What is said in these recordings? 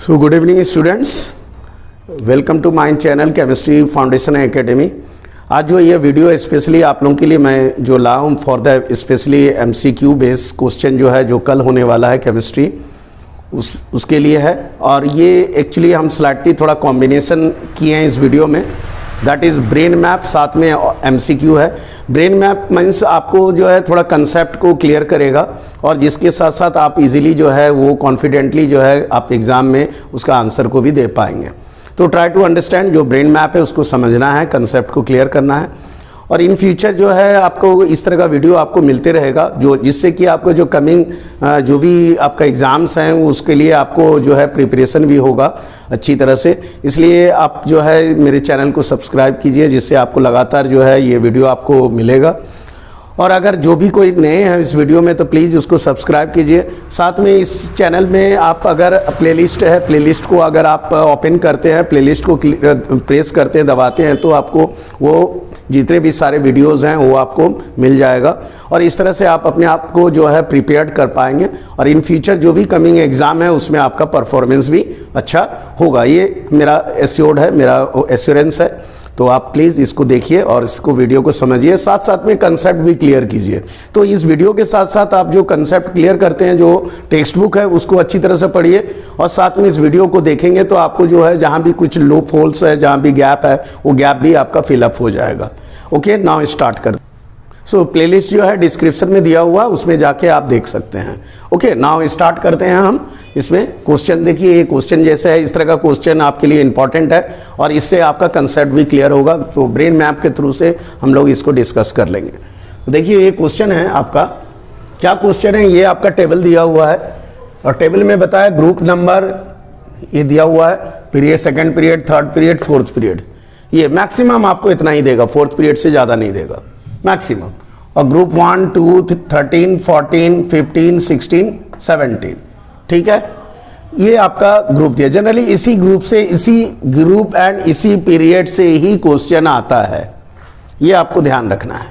So good evening students, welcome to my channel chemistry foundation academy. आज जो ये video specially आप लोगों के लिए मैं जो लाया हूँ for the specially MCQ based question जो है जो कल होने वाला है केमिस्ट्री उसके लिए है। और ये एक्चुअली हम स्लाइटली थोड़ा कॉम्बिनेशन किए हैं इस वीडियो में, दैट इज़ ब्रेन मैप साथ में एमसीक्यू है। ब्रेन मैप मीन्स आपको जो है थोड़ा कंसेप्ट को क्लियर करेगा और जिसके साथ साथ आप इजीली जो है वो कॉन्फिडेंटली जो है आप एग्ज़ाम में उसका आंसर को भी दे पाएंगे। तो ट्राई टू अंडरस्टैंड, जो ब्रेन मैप है उसको समझना है, कंसेप्ट को क्लियर करना है। और इन फ्यूचर जो है आपको इस तरह का वीडियो आपको मिलते रहेगा जो जिससे कि आपको जो कमिंग जो भी आपका एग्ज़ाम्स हैं उसके लिए आपको जो है प्रिपरेशन भी होगा अच्छी तरह से। इसलिए आप जो है मेरे चैनल को सब्सक्राइब कीजिए जिससे आपको लगातार जो है ये वीडियो आपको मिलेगा। और अगर जो भी कोई नए हैं इस वीडियो में तो प्लीज़ उसको सब्सक्राइब कीजिए। साथ में इस चैनल में आप अगर प्लेलिस्ट है, प्लेलिस्ट को अगर आप ओपन करते हैं, प्लेलिस्ट को प्रेस करते हैं, दबाते हैं तो आपको वो जितने भी सारे वीडियोस हैं वो आपको मिल जाएगा। और इस तरह से आप अपने आप को जो है प्रिपेयर्ड कर पाएंगे और इन फ्यूचर जो भी कमिंग एग्ज़ाम है उसमें आपका परफॉर्मेंस भी अच्छा होगा। ये मेरा एश्योर्ड है, मेरा एश्योरेंस है। तो आप प्लीज़ इसको देखिए और इसको वीडियो को समझिए, साथ साथ में कंसेप्ट भी क्लियर कीजिए। तो इस वीडियो के साथ साथ आप जो कंसेप्ट क्लियर करते हैं, जो टेक्स्ट बुक है उसको अच्छी तरह से पढ़िए और साथ में इस वीडियो को देखेंगे तो आपको जो है जहाँ भी कुछ लूप होल्स है, जहाँ भी गैप है वो गैप भी आपका फिलअप हो जाएगा। ओके, नाउ स्टार्ट कर। सो प्लेलिस्ट जो है डिस्क्रिप्शन में दिया हुआ, उसमें जाके आप देख सकते हैं। ओके, नाउ स्टार्ट करते हैं हम। इसमें क्वेश्चन देखिए, ये क्वेश्चन जैसे है इस तरह का क्वेश्चन आपके लिए इंपॉर्टेंट है और इससे आपका कंसेप्ट भी क्लियर होगा। तो ब्रेन मैप के थ्रू से हम लोग इसको डिस्कस कर लेंगे। तो देखिए ये क्वेश्चन है आपका, क्या क्वेश्चन है, ये आपका टेबल दिया हुआ है और टेबल में बताया ग्रुप नंबर ये दिया हुआ है, period, second period, third period, fourth period. ये मैक्सिमम आपको इतना ही देगा, फोर्थ पीरियड से ज़्यादा नहीं देगा मैक्सिमम। और ग्रुप 1, 2, 13, 14, 15, 16, 17, ठीक है। ये आपका ग्रुप दिया। जनरली इसी ग्रुप से, इसी ग्रुप एंड इसी पीरियड से ही क्वेश्चन आता है, ये आपको ध्यान रखना है,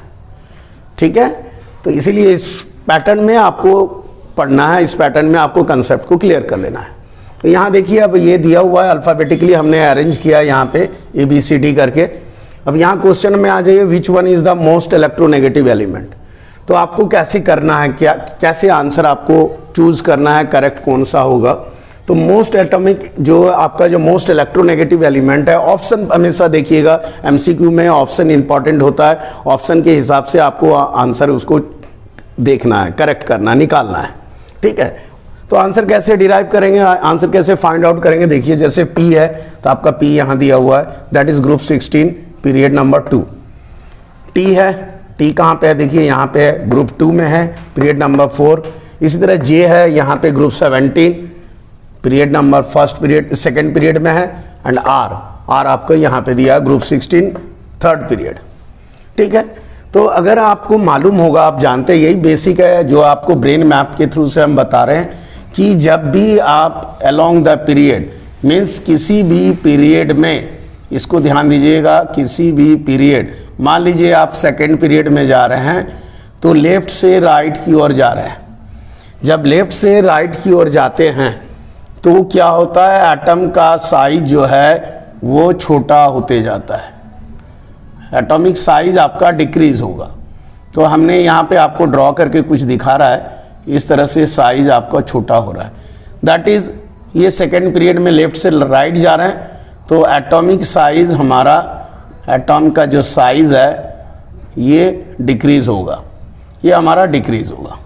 ठीक है। तो इसीलिए इस पैटर्न में आपको पढ़ना है, इस पैटर्न में आपको कंसेप्ट को क्लियर कर लेना है। तो यहाँ देखिए अब ये दिया हुआ है, अल्फ़ाबेटिकली हमने अरेंज किया यहाँ पे ABCD करके। अब यहाँ क्वेश्चन में आ जाइए, which one is the most electronegative element. तो आपको कैसे करना है, क्या कैसे आंसर आपको चूज़ करना है, करेक्ट कौन सा होगा। तो मोस्ट एटॉमिक जो आपका जो मोस्ट इलेक्ट्रोनेगेटिव एलिमेंट है, ऑप्शन हमेशा देखिएगा, MCQ में ऑप्शन इंपॉर्टेंट होता है। ऑप्शन के हिसाब से आपको आंसर उसको देखना है, करेक्ट करना, निकालना है, ठीक है। तो आंसर कैसे डिराइव करेंगे, आंसर कैसे फाइंड आउट करेंगे, देखिए जैसे P है तो आपका P यहाँ दिया हुआ है, that is group 16 period number 2। T है, T कहाँ पे है, देखिए यहाँ पे है, ग्रुप 2 में है, पीरियड नंबर 4। इसी तरह J है यहाँ पे group 17 period number first period, second period में है। एंड R आपको यहाँ पे दिया ग्रुप 16 थर्ड पीरियड, ठीक है। तो अगर आपको मालूम होगा, आप जानते, यही बेसिक है जो आपको ब्रेन मैप के थ्रू से हम बता रहे हैं कि जब भी आप अलोंग द पीरियड मीन्स किसी भी पीरियड में, इसको ध्यान दीजिएगा, किसी भी पीरियड, मान लीजिए आप सेकेंड पीरियड में जा रहे हैं तो लेफ्ट से राइट की ओर जा रहे हैं। जब लेफ्ट से राइट की ओर जाते हैं तो क्या होता है, एटम का साइज जो है वो छोटा होते जाता है, एटॉमिक साइज आपका डिक्रीज होगा। तो हमने यहाँ पे आपको ड्रॉ करके कुछ दिखा रहा है, इस तरह से साइज आपका छोटा हो रहा है। दैट इज ये सेकेंड पीरियड में लेफ्ट से राइट जा रहे हैं तो एटॉमिक साइज हमारा, एटॉम का जो साइज है ये डिक्रीज होगा, ये हमारा डिक्रीज होगा,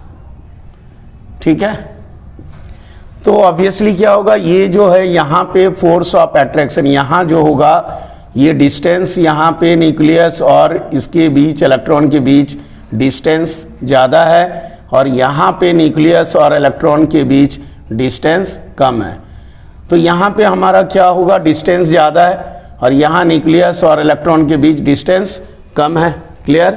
ठीक है। तो ऑब्वियसली क्या होगा, ये जो है यहाँ पे फोर्स ऑफ अट्रैक्शन, यहाँ जो होगा ये डिस्टेंस, यहाँ पे न्यूक्लियस और इसके बीच, इलेक्ट्रॉन के बीच डिस्टेंस ज़्यादा है और यहाँ पे न्यूक्लियस और इलेक्ट्रॉन के बीच डिस्टेंस कम है। तो यहाँ पे हमारा क्या होगा, डिस्टेंस ज़्यादा है और यहाँ न्यूक्लियस और इलेक्ट्रॉन के बीच डिस्टेंस कम है, क्लियर।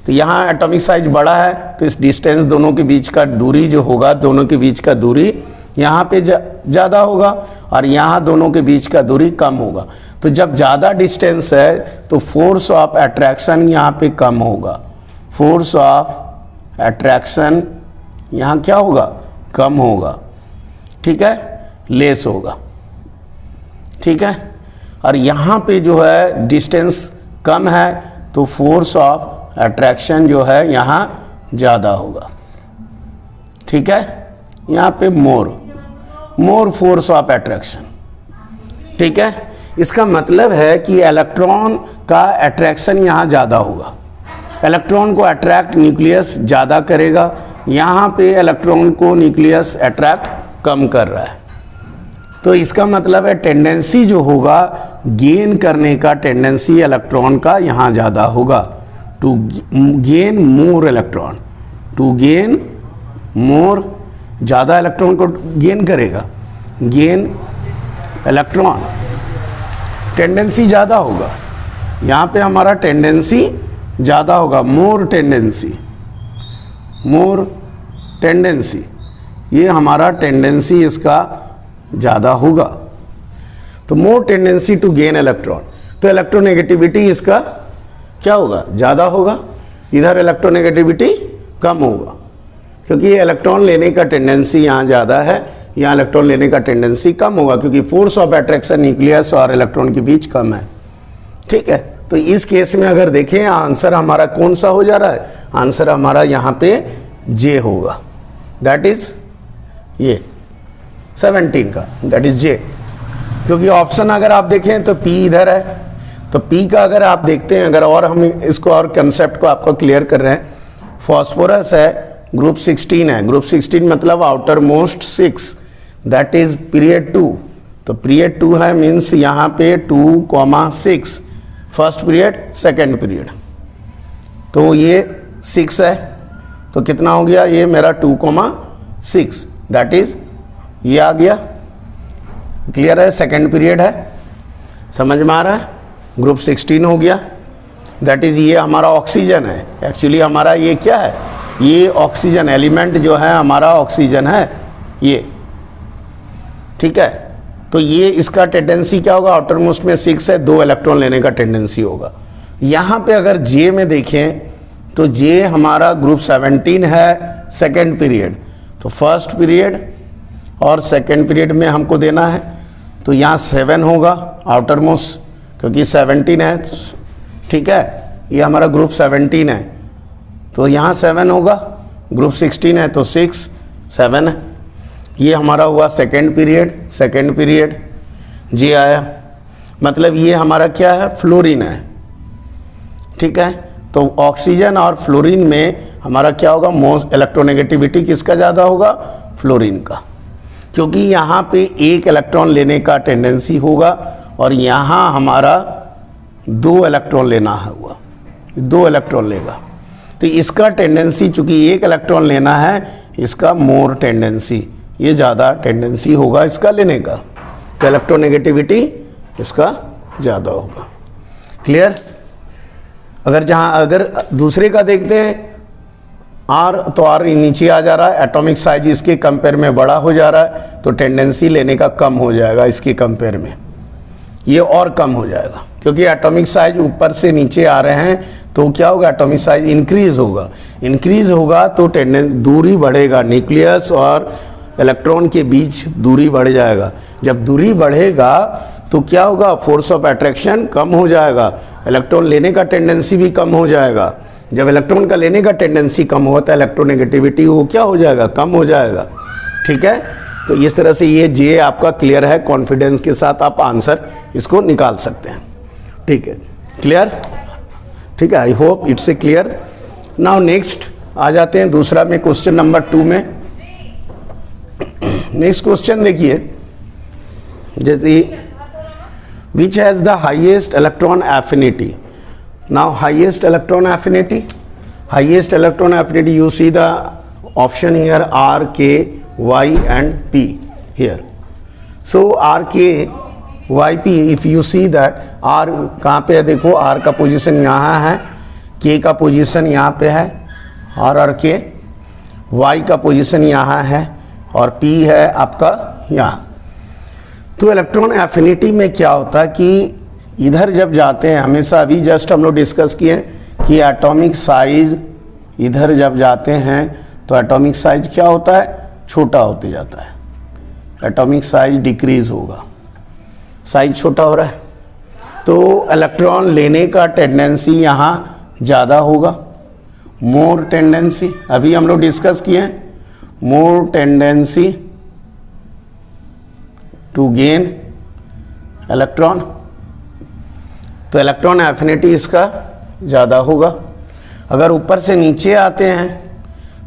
तो यहाँ एटॉमिक साइज बड़ा है तो इस डिस्टेंस, दोनों के बीच का दूरी जो होगा, दोनों के बीच का दूरी यहाँ पे ज़्यादा होगा और यहाँ दोनों के बीच का दूरी कम होगा। तो जब ज़्यादा डिस्टेंस है तो फोर्स ऑफ अट्रैक्शन यहाँ पे कम होगा, फोर्स ऑफ अट्रैक्शन यहाँ क्या होगा, कम होगा, ठीक है, लेस होगा। ठीक है, और यहाँ पे जो है डिस्टेंस कम है तो फोर्स ऑफ अट्रैक्शन जो है यहाँ ज़्यादा होगा। ठीक है, यहाँ पे मोर फोर्स ऑफ अट्रैक्शन। ठीक है, इसका मतलब है कि इलेक्ट्रॉन का अट्रैक्शन यहाँ ज़्यादा होगा, इलेक्ट्रॉन को अट्रैक्ट न्यूक्लियस ज़्यादा करेगा, यहाँ पे इलेक्ट्रॉन को न्यूक्लियस अट्रैक्ट कम कर रहा है। तो इसका मतलब है टेंडेंसी जो होगा गेन करने का, टेंडेंसी इलेक्ट्रॉन का यहाँ ज़्यादा होगा, to gain more electron, to gain more, ज़्यादा इलेक्ट्रॉन को गेन करेगा, गेन इलेक्ट्रॉन, टेंडेंसी ज़्यादा होगा, यहाँ पे हमारा टेंडेंसी ज़्यादा होगा, मोर टेंडेंसी, ये हमारा टेंडेंसी इसका ज़्यादा होगा। तो मोर टेंडेंसी टू गेन इलेक्ट्रॉन, तो इलेक्ट्रोनेगेटिविटी इसका क्या होगा, ज़्यादा होगा, इधर इलेक्ट्रोनेगेटिविटी कम होगा, क्योंकि ये इलेक्ट्रॉन लेने का टेंडेंसी यहाँ ज़्यादा है, यहाँ इलेक्ट्रॉन लेने का टेंडेंसी कम होगा, क्योंकि फोर्स ऑफ अट्रैक्शन न्यूक्लियस और इलेक्ट्रॉन के बीच कम है। ठीक है, तो इस केस में अगर देखें आंसर हमारा कौन सा हो जा रहा है, आंसर हमारा यहाँ पे जे होगा, दैट इज ये 17 का, दैट इज जे, क्योंकि ऑप्शन अगर आप देखें तो पी इधर है, तो पी का अगर आप देखते हैं, अगर और हम इसको और कंसेप्ट को आपको क्लियर कर रहे हैं, फॉस्फोरस है, ग्रुप 16 है, ग्रुप 16 मतलब outer most 6, that is period 2, तो पीरियड 2 है मीन्स यहाँ पे 2,6, फर्स्ट पीरियड सेकेंड पीरियड, तो ये 6 है, तो कितना हो गया ये मेरा 2,6, दैट इज ये आ गया, क्लियर है, सेकेंड पीरियड है, समझ में आ रहा है, ग्रुप 16 हो गया, दैट इज ये हमारा ऑक्सीजन है, एक्चुअली हमारा ये क्या है, ये ऑक्सीजन एलिमेंट जो है हमारा ऑक्सीजन है ये। ठीक है, तो ये इसका टेंडेंसी क्या होगा, आउटर मोस्ट में 6 है, 2 इलेक्ट्रॉन लेने का टेंडेंसी होगा। यहाँ पे अगर जे में देखें तो जे हमारा ग्रुप 17 है, सेकेंड पीरियड, तो फर्स्ट पीरियड और सेकेंड पीरियड में हमको देना है, तो यहाँ 7 होगा आउटर मोस्ट, क्योंकि 17 है। ठीक है, ये हमारा ग्रुप 17 है, तो यहाँ 7 होगा, ग्रुप 16 है तो 6, 7 है, ये हमारा हुआ सेकेंड पीरियड जे आया, मतलब ये हमारा क्या है, फ्लोरीन है। ठीक है, तो ऑक्सीजन और फ्लोरीन में हमारा क्या होगा, मोस्ट इलेक्ट्रोनेगेटिविटी किसका ज़्यादा होगा, फ्लोरीन का, क्योंकि यहाँ पे एक इलेक्ट्रॉन लेने का टेंडेंसी होगा और यहाँ हमारा 2 इलेक्ट्रॉन लेना हुआ, 2 इलेक्ट्रॉन लेगा, तो इसका टेंडेंसी चूँकि एक इलेक्ट्रॉन लेना है, इसका मोर टेंडेंसी, ये ज़्यादा टेंडेंसी होगा इसका लेने का, तो इलेक्ट्रोनेगेटिविटी इसका ज़्यादा होगा। क्लियर, अगर दूसरे का देखते हैं आर, तो आर नीचे आ जा रहा है, एटॉमिक साइज इसके कंपेयर में बड़ा हो जा रहा है, तो टेंडेंसी लेने का कम हो जाएगा इसके कंपेयर में, ये और कम हो जाएगा, क्योंकि एटॉमिक साइज ऊपर से नीचे आ रहे हैं, तो क्या होगा, एटॉमिक साइज इंक्रीज होगा तो टेंडेंसी दूरी बढ़ेगा, न्यूक्लियस और इलेक्ट्रॉन के बीच दूरी बढ़ जाएगा, जब दूरी बढ़ेगा तो क्या होगा, फोर्स ऑफ अट्रैक्शन कम हो जाएगा, इलेक्ट्रॉन लेने का टेंडेंसी भी कम हो जाएगा, जब इलेक्ट्रॉन का लेने का टेंडेंसी कम होता है, इलेक्ट्रोनेगेटिविटी वो क्या हो जाएगा, कम हो जाएगा। ठीक है, तो इस तरह से ये जे आपका क्लियर है, कॉन्फिडेंस के साथ आप आंसर इसको निकाल सकते हैं। ठीक है, क्लियर, ठीक है, I hope it's a clear. Now next आ जाते हैं दूसरा में, क्वेश्चन नंबर 2 में। नेक्स्ट क्वेश्चन देखिए, जैसे which has the highest electron affinity. Now highest electron affinity you see the option here R, K, Y and P here. So R, K, Y, P, if you see that R कहाँ पे है, देखो R का position यहाँ है, K का position यहाँ पे है, R और K, Y का पोजीशन यहाँ है और P है आपका यहाँ। तो इलेक्ट्रॉन एफिनिटी में क्या होता है कि इधर जब जाते हैं, हमेशा अभी जस्ट हम लोग डिस्कस किए कि एटॉमिक साइज इधर जब जाते हैं तो एटॉमिक साइज क्या होता है, छोटा होते जाता है, एटॉमिक साइज डिक्रीज होगा, साइज छोटा हो रहा है, तो इलेक्ट्रॉन लेने का टेंडेंसी यहाँ ज़्यादा होगा, मोर टेंडेंसी। अभी हम लोग डिस्कस किए हैं, मोर टेंडेंसी टू गेन इलेक्ट्रॉन, तो इलेक्ट्रॉन एफिनिटी इसका ज़्यादा होगा। अगर ऊपर से नीचे आते हैं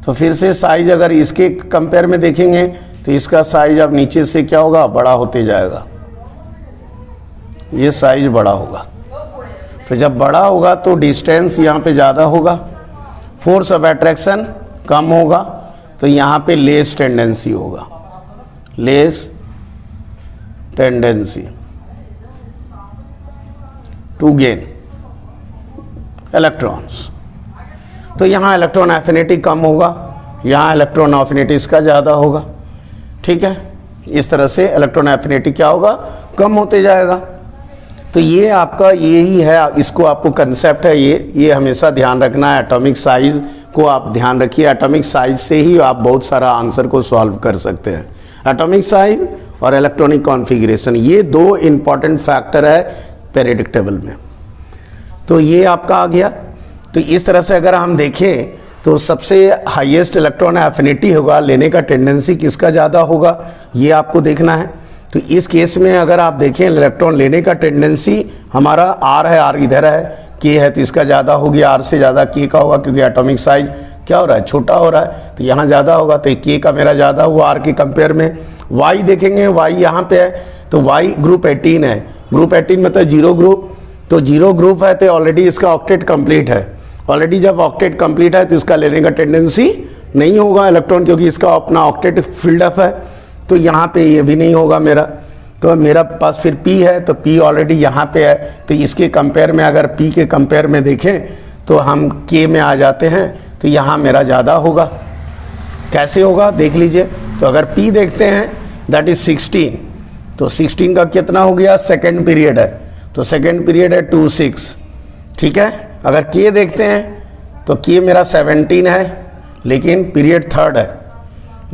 तो फिर से साइज अगर इसके कंपेयर में देखेंगे तो इसका साइज अब नीचे से क्या होगा, बड़ा होते जाएगा, ये साइज बड़ा होगा। तो जब बड़ा होगा तो डिस्टेंस यहाँ पे ज़्यादा होगा, फोर्स ऑफ अट्रैक्शन कम होगा, तो यहाँ पे लेस टेंडेंसी होगा, less tendency to gain electrons. तो यहाँ इलेक्ट्रॉन एफिनिटी कम होगा, यहाँ इलेक्ट्रॉन एफिनिटी इसका ज़्यादा होगा। ठीक है, इस तरह से इलेक्ट्रॉन एफिनिटी क्या होगा, कम होते जाएगा। तो ये आपका यही है, इसको आपको कंसेप्ट है, ये हमेशा ध्यान रखना है। एटॉमिक साइज को आप ध्यान रखिए, एटॉमिक साइज से ही आप बहुत सारा आंसर को सॉल्व कर सकते हैं। एटॉमिक साइज और इलेक्ट्रॉनिक कॉन्फ़िगरेशन, ये दो इम्पॉर्टेंट फैक्टर है पीरियोडिक टेबल में। तो ये आपका आ गया। तो इस तरह से अगर हम देखें तो सबसे हाईएस्ट इलेक्ट्रॉन एफिनिटी होगा, लेने का टेंडेंसी किसका ज़्यादा होगा, ये आपको देखना है। तो इस केस में अगर आप देखें इलेक्ट्रॉन लेने का टेंडेंसी हमारा आर है, आर इधर है, के है, तो इसका ज़्यादा हो गया, आर से ज़्यादा के का होगा, क्योंकि एटॉमिक साइज क्या हो रहा है, छोटा हो रहा है, तो यहाँ ज़्यादा होगा, तो के का मेरा ज़्यादा हुआ आर के कंपेयर में। वाई देखेंगे, वाई यहाँ पे है, तो वाई ग्रुप 18 है, ग्रुप 18 मतलब जीरो ग्रुप, तो जीरो ग्रुप है तो ऑलरेडी इसका ऑक्टेट कंप्लीट है। ऑलरेडी जब ऑक्टेट कंप्लीट है तो इसका लेने का टेंडेंसी नहीं होगा इलेक्ट्रॉन, क्योंकि इसका अपना ऑक्टेट फील्ड अप है, तो यहाँ पे ये भी नहीं होगा मेरा। तो मेरा पास फिर P है, तो P ऑलरेडी यहाँ पे है, तो इसके कंपेयर में अगर P के कंपेयर में देखें तो हम K में आ जाते हैं, तो यहाँ मेरा ज़्यादा होगा। कैसे होगा देख लीजिए। तो अगर P देखते हैं दैट इज़ 16, तो 16 का कितना हो गया, सेकेंड पीरियड है, तो सेकेंड पीरियड है 26। ठीक है, अगर K देखते हैं तो K मेरा 17 है, लेकिन पीरियड थर्ड है,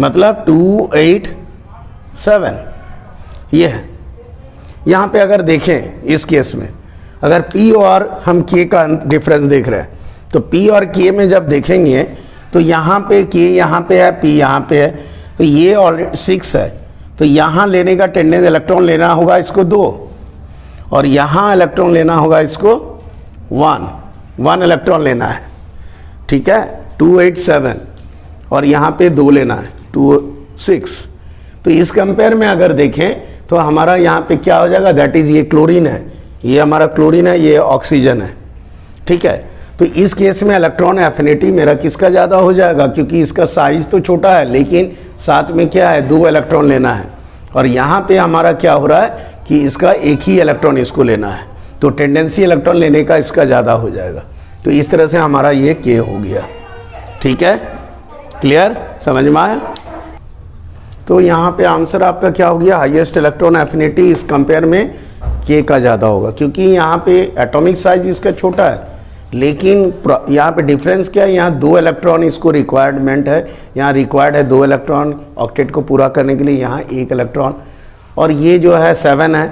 मतलब 287 ये है। यहाँ पे अगर देखें इस केस में अगर P और हम K का डिफरेंस देख रहे हैं, तो P और K में जब देखेंगे तो यहाँ पे K यहाँ पे है, P यहाँ पे है, तो ये ऑलरेडी 6 है, तो यहाँ लेने का टेंडेंस इलेक्ट्रॉन लेना होगा इसको 2, और यहाँ इलेक्ट्रॉन लेना होगा इसको 1 इलेक्ट्रॉन लेना है। ठीक है, 287, और यहाँ पे 2 लेना है 26। तो इस कंपेयर में अगर देखें तो हमारा यहाँ पे क्या हो जाएगा, दैट इज़ ये क्लोरीन है, ये हमारा क्लोरीन है, ये ऑक्सीजन है। ठीक है, तो इस केस में इलेक्ट्रॉन एफिनिटी मेरा किसका ज़्यादा हो जाएगा, क्योंकि इसका साइज तो छोटा है, लेकिन साथ में क्या है, 2 इलेक्ट्रॉन लेना है, और यहाँ पे हमारा क्या हो रहा है कि इसका एक ही इलेक्ट्रॉन इसको लेना है, तो टेंडेंसी इलेक्ट्रॉन लेने का इसका ज़्यादा हो जाएगा। तो इस तरह से हमारा ये के हो गया। ठीक है, क्लियर, समझ में आया। तो यहाँ पे आंसर आपका क्या हो गया, हाईएस्ट इलेक्ट्रॉन एफिनिटी इस कंपेयर में के का ज़्यादा होगा, क्योंकि यहाँ पे एटॉमिक साइज इसका छोटा है, लेकिन यहाँ पे डिफरेंस क्या है, यहाँ 2 इलेक्ट्रॉन इसको रिक्वायरमेंट है, यहाँ रिक्वायर्ड है 2 इलेक्ट्रॉन ऑक्टेट को पूरा करने के लिए, यहाँ 1 इलेक्ट्रॉन, और ये जो है 7 है।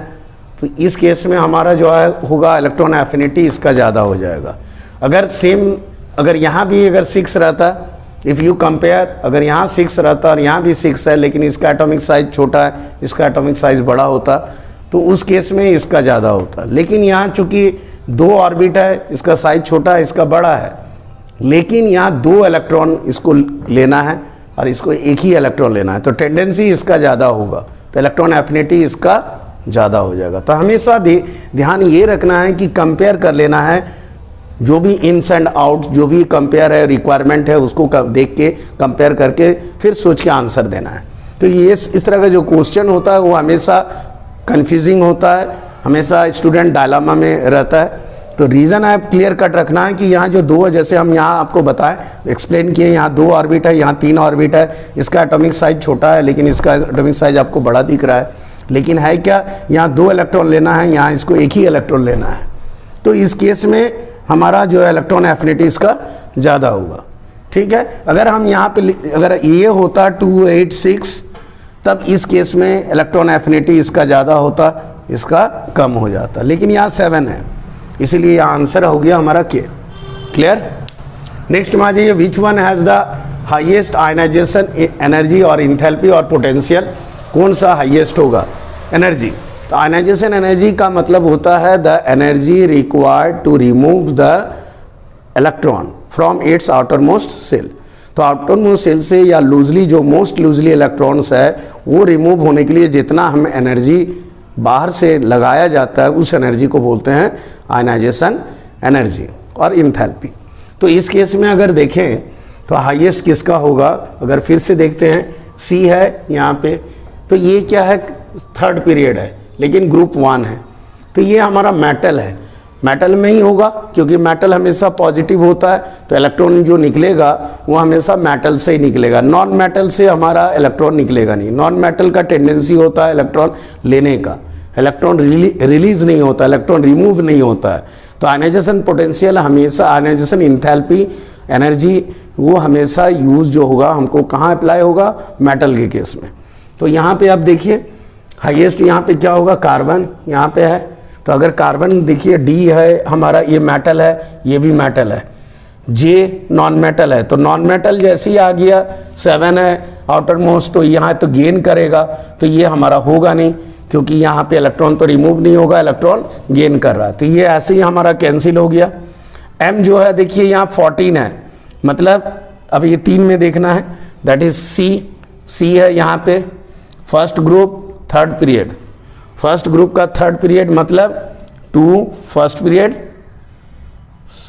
तो इस केस में हमारा जो है होगा इलेक्ट्रॉन एफिनिटी इसका ज़्यादा हो जाएगा। अगर सेम, अगर यहाँ भी अगर 6 रहता, इफ़ यू कंपेयर, अगर यहाँ 6 रहता और यहाँ भी 6 है, लेकिन इसका एटॉमिक साइज छोटा है, इसका एटॉमिक साइज बड़ा होता, तो उस केस में इसका ज़्यादा होता। लेकिन यहाँ चूँकि 2 ऑर्बिट है, इसका साइज छोटा है, इसका बड़ा है, लेकिन यहाँ 2 इलेक्ट्रॉन इसको लेना है और इसको एक ही इलेक्ट्रॉन लेना है, तो टेंडेंसी इसका ज़्यादा होगा, तो इलेक्ट्रॉन एफिनिटी इसका ज़्यादा हो जाएगा। तो हमेशा ध्यान ये रखना है कि कंपेयर कर लेना है, जो भी इन्स एंड आउट जो भी कंपेयर है, रिक्वायरमेंट है, उसको देख के कंपेयर करके फिर सोच के आंसर देना है। तो ये इस तरह का जो क्वेश्चन होता है वो हमेशा कंफ्यूजिंग होता है, हमेशा स्टूडेंट डायलामा में रहता है। तो रीज़न आप क्लियर कट रखना है कि यहाँ जो 2, जैसे हम यहाँ आपको बताएं, एक्सप्लेन किए, यहाँ 2 ऑर्बिट है, यहाँ 3 ऑर्बिट है, इसका एटॉमिक साइज छोटा है, लेकिन इसका एटॉमिक साइज आपको बड़ा दिख रहा है, लेकिन है क्या, यहाँ 2 इलेक्ट्रॉन लेना है, यहाँ इसको एक ही इलेक्ट्रॉन लेना है। तो इस केस में हमारा जो है इलेक्ट्रॉन एफिनिटी इसका ज़्यादा होगा। ठीक है, अगर हम यहाँ पे अगर ये होता 286, तब इस केस में इलेक्ट्रॉन एफिनिटी इसका ज़्यादा होता, इसका कम हो जाता, लेकिन यहाँ 7 है, इसीलिए यहाँ आंसर हो गया हमारा के। क्लियर। नेक्स्ट में आ जाइए, which one has the highest ionization energy और इंथैल्पी और पोटेंशियल, कौन सा हाईएस्ट होगा? एनर्जी। तो आयनाइजेशन एनर्जी का मतलब होता है the energy required to remove the electron from its outermost shell. तो आउटर मोस्ट सेल से या लूजली जो मोस्ट लूजली इलेक्ट्रॉन्स है वो रिमूव होने के लिए जितना हम एनर्जी बाहर से लगाया जाता है उस एनर्जी को बोलते हैं आयनाइजेशन एनर्जी और इंथैल्पी। तो इस केस में अगर देखें तो हाईएस्ट किसका होगा? अगर फिर से देखते हैं, सी है यहाँ पे, तो ये क्या है? थर्ड पीरियड है, लेकिन ग्रुप 1 है, तो ये हमारा मेटल है। मेटल में ही होगा क्योंकि मेटल हमेशा पॉजिटिव होता है, तो इलेक्ट्रॉन जो निकलेगा वो हमेशा मेटल से ही निकलेगा, नॉन मेटल से हमारा इलेक्ट्रॉन निकलेगा नहीं। नॉन मेटल का टेंडेंसी होता है इलेक्ट्रॉन लेने का, इलेक्ट्रॉन रिलीज नहीं होता, इलेक्ट्रॉन रिमूव नहीं होता है। तो आयनाइजेशन पोटेंशियल हमेशा, आयनाइजेशन इंथैल्पी एनर्जी वो हमेशा यूज जो होगा हमको कहाँ अप्लाई होगा? मेटल के केस में। तो यहाँ पे आप देखिए हाईएस्ट यहाँ पे क्या होगा? कार्बन यहाँ पे है, तो अगर कार्बन देखिए डी है हमारा, ये मेटल है, ये भी मेटल है, जे नॉन मेटल है, तो नॉन मेटल जैसे ही आ गया 7 है आउटर मोस्ट, तो यहाँ तो गेन करेगा, तो ये हमारा होगा नहीं क्योंकि यहाँ पे इलेक्ट्रॉन तो रिमूव नहीं होगा, इलेक्ट्रॉन गेन कर रहा है, तो ये ऐसे ही हमारा कैंसिल हो गया। एम जो है देखिए यहाँ 14 है, मतलब अब ये 3 में देखना है, दैट इज सी है यहाँ पे first group third period, first group का थर्ड पीरियड मतलब 2 first period,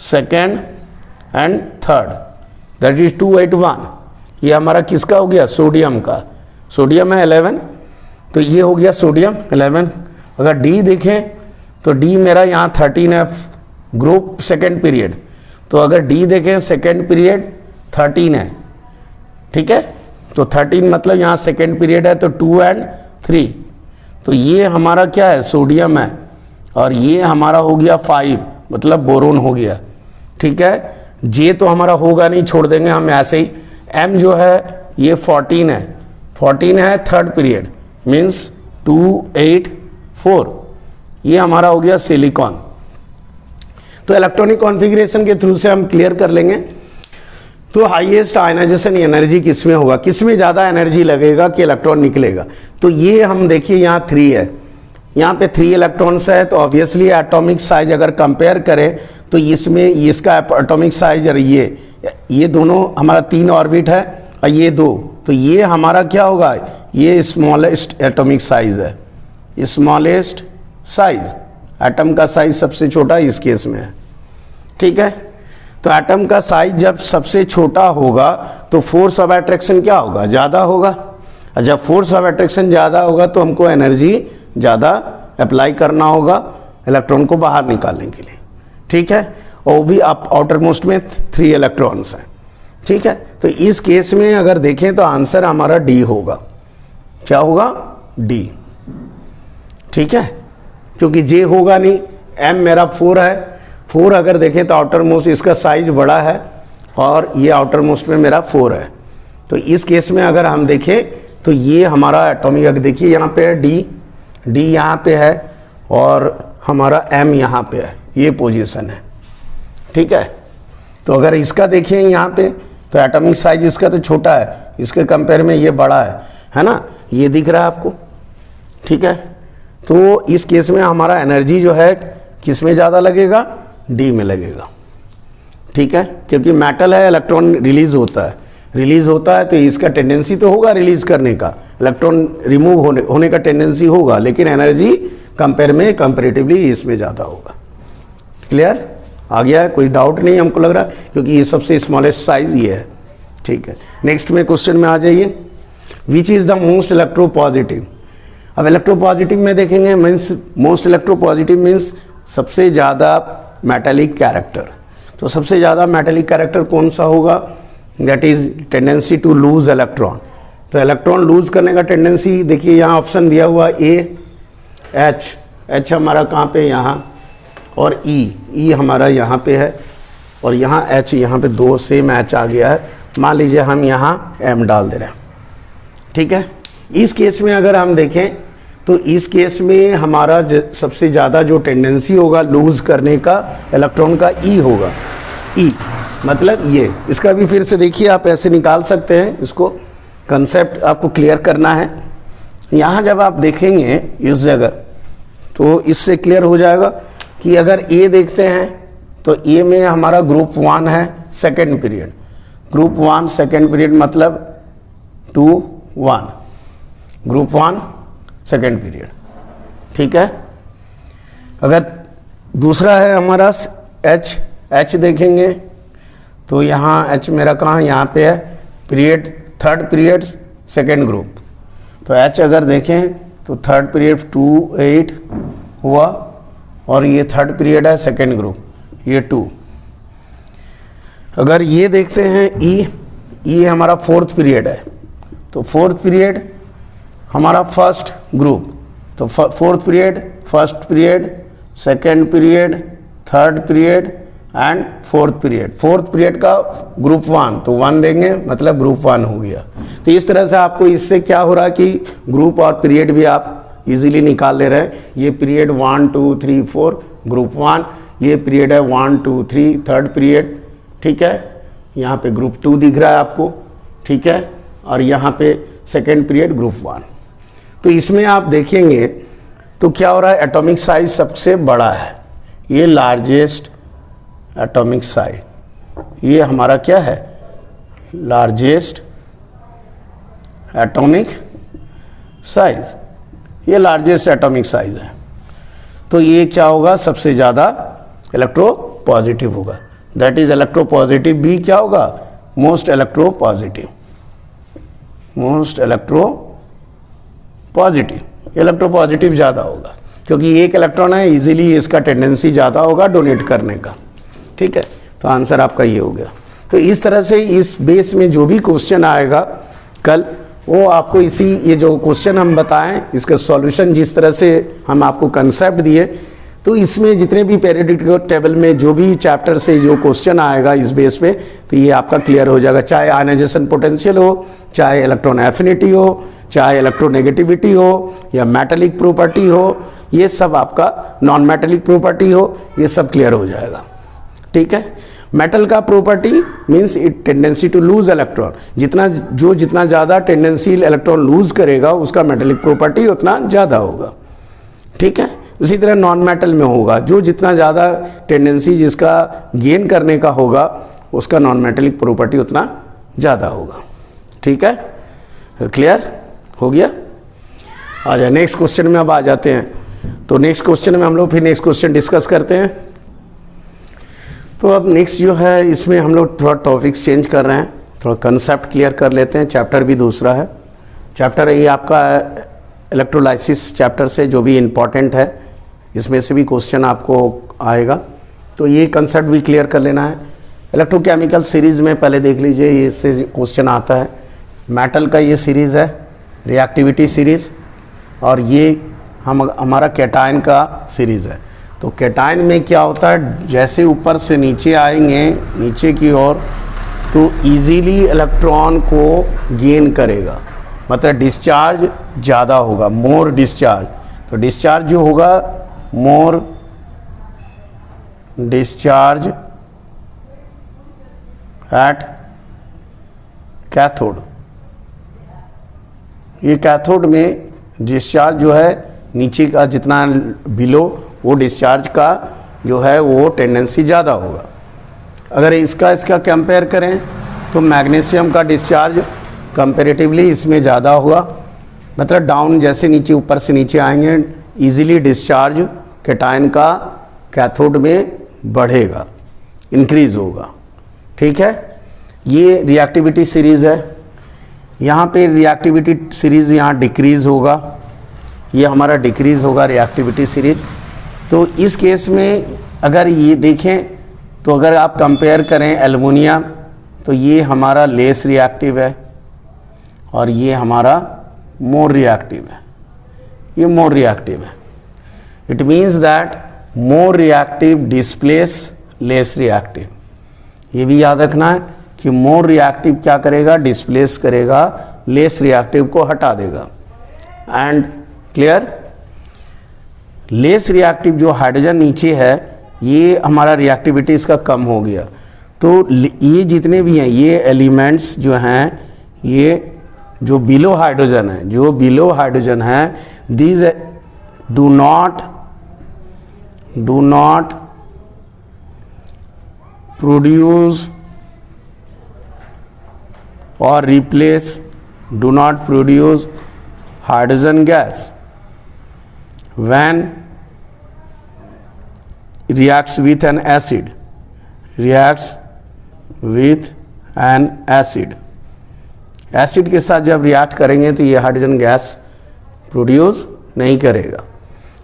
second and third, that is 2 8 1। ये हमारा किसका हो गया? सोडियम का। सोडियम है 11, तो ये हो गया सोडियम 11। अगर डी देखें तो डी मेरा यहाँ 13 है, ग्रुप सेकेंड पीरियड, तो अगर डी देखें सेकेंड पीरियड 13 है, ठीक है, तो 13 मतलब यहाँ सेकेंड पीरियड है, तो 2 and 3, तो ये हमारा क्या है? सोडियम है, और ये हमारा हो गया 5 मतलब बोरोन हो गया, ठीक है। जे तो हमारा होगा नहीं, छोड़ देंगे हम ऐसे ही। एम जो है ये 14 है, 14 है थर्ड पीरियड, मीन्स 2 8 4, ये हमारा हो गया सिलिकॉन। तो इलेक्ट्रॉनिक कॉन्फ़िगरेशन के थ्रू से हम क्लियर कर लेंगे। तो हाईएस्ट आयनाइजेशन एनर्जी किसमें होगा, किसमें ज़्यादा एनर्जी लगेगा कि इलेक्ट्रॉन निकलेगा? तो ये हम देखिए यहाँ 3 है, यहाँ पे 3 इलेक्ट्रॉन्स है, तो ऑब्वियसली एटॉमिक साइज अगर कंपेयर करें तो इसमें इसका एटॉमिक साइज और ये दोनों हमारा 3 ऑर्बिट है और ये 2, तो ये हमारा क्या होगा? ये स्मॉलेस्ट एटॉमिक साइज है, स्मॉलेस्ट साइज, एटम का साइज सबसे छोटा इस केस में है, ठीक है। तो एटम का साइज जब सबसे छोटा होगा तो फोर्स ऑफ अट्रैक्शन क्या होगा? ज़्यादा होगा, और जब फोर्स ऑफ अट्रैक्शन ज़्यादा होगा तो हमको एनर्जी ज़्यादा अप्लाई करना होगा इलेक्ट्रॉन को बाहर निकालने के लिए, ठीक है। और वो भी आप आउटर मोस्ट में 3 इलेक्ट्रॉन्स हैं, ठीक है। तो इस केस में अगर देखें तो आंसर हमारा डी होगा। क्या होगा? डी, ठीक है, क्योंकि जे होगा नहीं। एम मेरा 4 है, 4 अगर देखें तो आउटर मोस्ट इसका साइज बड़ा है और ये आउटर मोस्ट में मेरा 4 है, तो इस केस में अगर हम देखें तो ये हमारा एटॉमिक, अगर देखिए यहाँ पे है डी यहाँ पे है और हमारा एम यहाँ पे है, ये पोजीशन है, ठीक है। तो अगर इसका देखें यहाँ पे तो एटॉमिक साइज इसका तो छोटा है, इसके कंपेयर में ये बड़ा है ना, ये दिख रहा है आपको, ठीक है। तो इस केस में हमारा एनर्जी जो है किस में ज़्यादा लगेगा? डी में लगेगा, ठीक है, क्योंकि मेटल है, इलेक्ट्रॉन रिलीज होता है तो इसका टेंडेंसी तो होगा रिलीज करने का, इलेक्ट्रॉन रिमूव होने का टेंडेंसी होगा, लेकिन एनर्जी कंपेयर में कंपेरेटिवली इसमें ज़्यादा होगा। क्लियर? आ गया है? कोई डाउट नहीं हमको लग रहा, क्योंकि ये सबसे स्मॉलेस्ट साइज ये है, ठीक है। नेक्स्ट में क्वेश्चन में आ जाइए, which is the most electropositive. अब इलेक्ट्रोपॉजिटिव में देखेंगे, मीन्स मोस्ट इलेक्ट्रोपॉजिटिव मीन्स सबसे ज़्यादा मेटालिक कैरेक्टर। तो सबसे ज़्यादा मेटालिक कैरेक्टर कौन सा होगा? That is tendency to lose electron. तो इलेक्ट्रॉन लूज करने का टेंडेंसी देखिए, यहाँ ऑप्शन दिया हुआ एच हमारा कहाँ पे? यहाँ, और ई हमारा यहाँ पे है, और यहाँ एच, यहाँ पे 2 सेम एच आ गया है। मान लीजिए हम यहाँ एम डाल दे रहे हैं, ठीक है। इस केस में अगर हम देखें तो इस केस में हमारा सबसे ज़्यादा जो टेंडेंसी होगा लूज करने का इलेक्ट्रॉन का ई होगा। ई मतलब ये, इसका भी फिर से देखिए, आप ऐसे निकाल सकते हैं, इसको कंसेप्ट आपको क्लियर करना है। यहाँ जब आप देखेंगे इस जगह तो इससे क्लियर हो जाएगा कि अगर ए देखते हैं तो ए में हमारा ग्रुप 1 है second period, group 1 second period मतलब 2 1, ग्रुप 1 सेकेंड पीरियड, ठीक है। अगर दूसरा है हमारा एच देखेंगे तो यहाँ एच मेरा कहाँ, यहाँ पे है period, third period second group. तो एच अगर देखें तो थर्ड पीरियड 2 8 हुआ और ये थर्ड पीरियड है सेकेंड ग्रुप, ये 2। अगर ये देखते हैं ई हमारा फोर्थ पीरियड है, तो फोर्थ पीरियड हमारा फर्स्ट ग्रुप, तो fourth period, first period, second period, third period and fourth period. Fourth period का ग्रुप 1, तो 1 देंगे मतलब ग्रुप 1 हो गया। तो इस तरह से आपको इससे क्या हो रहा है कि ग्रुप और पीरियड भी आप इजीली निकाल ले रहे हैं। ये पीरियड 1 2 3 4 ग्रुप 1, ये पीरियड है 1 2 3 थर्ड पीरियड, ठीक है। यहाँ पे ग्रुप 2 दिख रहा है आपको, ठीक है, और यहाँ पे सेकेंड पीरियड ग्रुप 1। तो इसमें आप देखेंगे तो क्या हो रहा है, एटॉमिक साइज सबसे बड़ा है, ये लार्जेस्ट एटॉमिक साइज, ये हमारा क्या है, लार्जेस्ट एटॉमिक साइज, ये लार्जेस्ट एटॉमिक साइज है। तो ये क्या होगा, सबसे ज़्यादा इलेक्ट्रो पॉजिटिव होगा, दैट इज इलेक्ट्रो पॉजिटिव भी क्या होगा, most electro positive, most electro positive, electro positive ज़्यादा होगा क्योंकि एक इलेक्ट्रॉन है, इजीली इसका टेंडेंसी ज़्यादा होगा डोनेट करने का, ठीक है। तो आंसर आपका ये हो गया। तो इस तरह से इस बेस में जो भी क्वेश्चन आएगा कल, वो आपको इसी, ये जो क्वेश्चन हम बताएं इसका सॉल्यूशन जिस तरह से हम आपको कंसेप्ट दिए, तो इसमें जितने भी पीरियोडिक टेबल में जो भी चैप्टर से जो क्वेश्चन आएगा इस बेस पे, तो ये आपका क्लियर हो जाएगा। चाहे आयनाइजेशन पोटेंशियल हो, चाहे इलेक्ट्रॉन एफिनिटी हो, चाहे इलेक्ट्रोनेगेटिविटी हो, या मेटालिक प्रॉपर्टी हो, ये सब आपका नॉन मेटालिक प्रॉपर्टी हो, ये सब क्लियर हो जाएगा, ठीक है। मेटल का property means it tendency to lose electron, जितना ज़्यादा टेंडेंसी इलेक्ट्रॉन लूज करेगा उसका मेटेलिक प्रॉपर्टी उतना ज़्यादा होगा, ठीक है। उसी तरह नॉन मेटल में होगा, जो जितना ज़्यादा टेंडेंसी जिसका गेन करने का होगा उसका नॉन मेटेलिक प्रॉपर्टी उतना ज़्यादा होगा, ठीक है। क्लियर हो गया। आ जाए नेक्स्ट क्वेश्चन में, अब आ जाते हैं। तो नेक्स्ट क्वेश्चन में हम लोग फिर नेक्स्ट क्वेश्चन डिस्कस करते हैं। तो अब नेक्स्ट जो है इसमें हम लोग थोड़ा टॉपिक्स चेंज कर रहे हैं, थोड़ा कंसेप्ट क्लियर कर लेते हैं। चैप्टर भी दूसरा है, चैप्टर ये आपका इलेक्ट्रोलाइसिस चैप्टर से जो भी इम्पॉर्टेंट है, इसमें से भी क्वेश्चन आपको आएगा, तो ये कंसेप्ट भी क्लियर कर लेना है। इलेक्ट्रोकेमिकल सीरीज़ में पहले देख लीजिए, ये इससे क्वेश्चन आता है। मेटल का ये सीरीज़ है रिएक्टिविटी सीरीज़, और ये हमारा कैटायन का सीरीज़ है। तो कैटायन में क्या होता है, जैसे ऊपर से नीचे आएंगे नीचे की ओर, तो इजीली इलेक्ट्रॉन को गेन करेगा, मतलब डिस्चार्ज ज़्यादा होगा, मोर डिस्चार्ज। तो डिस्चार्ज जो होगा, मोर डिस्चार्ज एट कैथोड, ये कैथोड में डिस्चार्ज जो है नीचे का जितना बिलो, वो डिस्चार्ज का जो है वो टेंडेंसी ज़्यादा होगा। अगर इसका कंपेयर करें तो मैग्नीशियम का डिस्चार्ज कंपेरेटिवली इसमें ज़्यादा होगा, मतलब डाउन जैसे नीचे ऊपर से नीचे आएंगे इजीली डिस्चार्ज कैटायन का कैथोड में बढ़ेगा, इंक्रीज होगा, ठीक है। ये रिएक्टिविटी सीरीज़ है। यहाँ पे रिएक्टिविटी सीरीज़ यहाँ डिक्रीज़ होगा, ये हमारा डिक्रीज़ होगा रिएक्टिविटी सीरीज। तो इस केस में अगर ये देखें तो अगर आप कंपेयर करें एल्युमिनियम, तो ये हमारा लेस रिएक्टिव है और ये हमारा मोर रिएक्टिव है, ये मोर रिएक्टिव है। It means that more reactive displace less reactive. ये भी याद रखना है कि मोर रिएक्टिव क्या करेगा, डिस्प्लेस करेगा, लेस रिएक्टिव को हटा देगा। And clear. लेस रिएक्टिव जो हाइड्रोजन नीचे है, ये हमारा रिएक्टिविटी इसका कम हो गया। तो ये जितने भी हैं ये एलिमेंट्स जो हैं, ये जो बिलो हाइड्रोजन है, जो बिलो हाइड्रोजन है, दीज डू नॉट प्रोड्यूस और replace, do not produce hydrogen gas when reacts with an acid, acid के साथ जब रिएक्ट करेंगे तो ये हाइड्रोजन गैस प्रोड्यूस नहीं करेगा,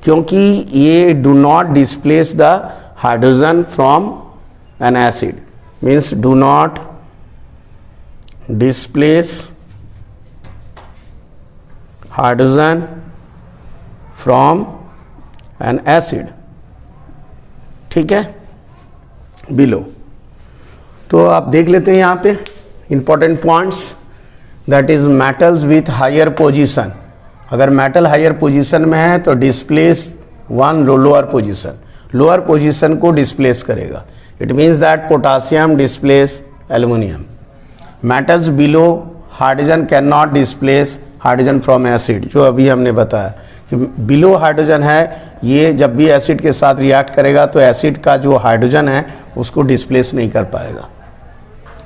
क्योंकि ये do not displace the hydrogen from N acid, means do not displace hydrogen from N acid. ठीक है, बिलो। तो आप देख लेते हैं यहाँ पे important points, that is metals with higher position. अगर मेटल हायर पोजीशन में है तो displace one lower position, lower position को डिस्प्लेस करेगा। It means that potassium displace aluminium. Metals below hydrogen can not displace hydrogen from acid, जो अभी हमने बताया कि बिलो हाइड्रोजन है, ये जब भी एसिड के साथ रिएक्ट करेगा तो एसिड का जो हाइड्रोजन है उसको डिस्प्लेस नहीं कर पाएगा।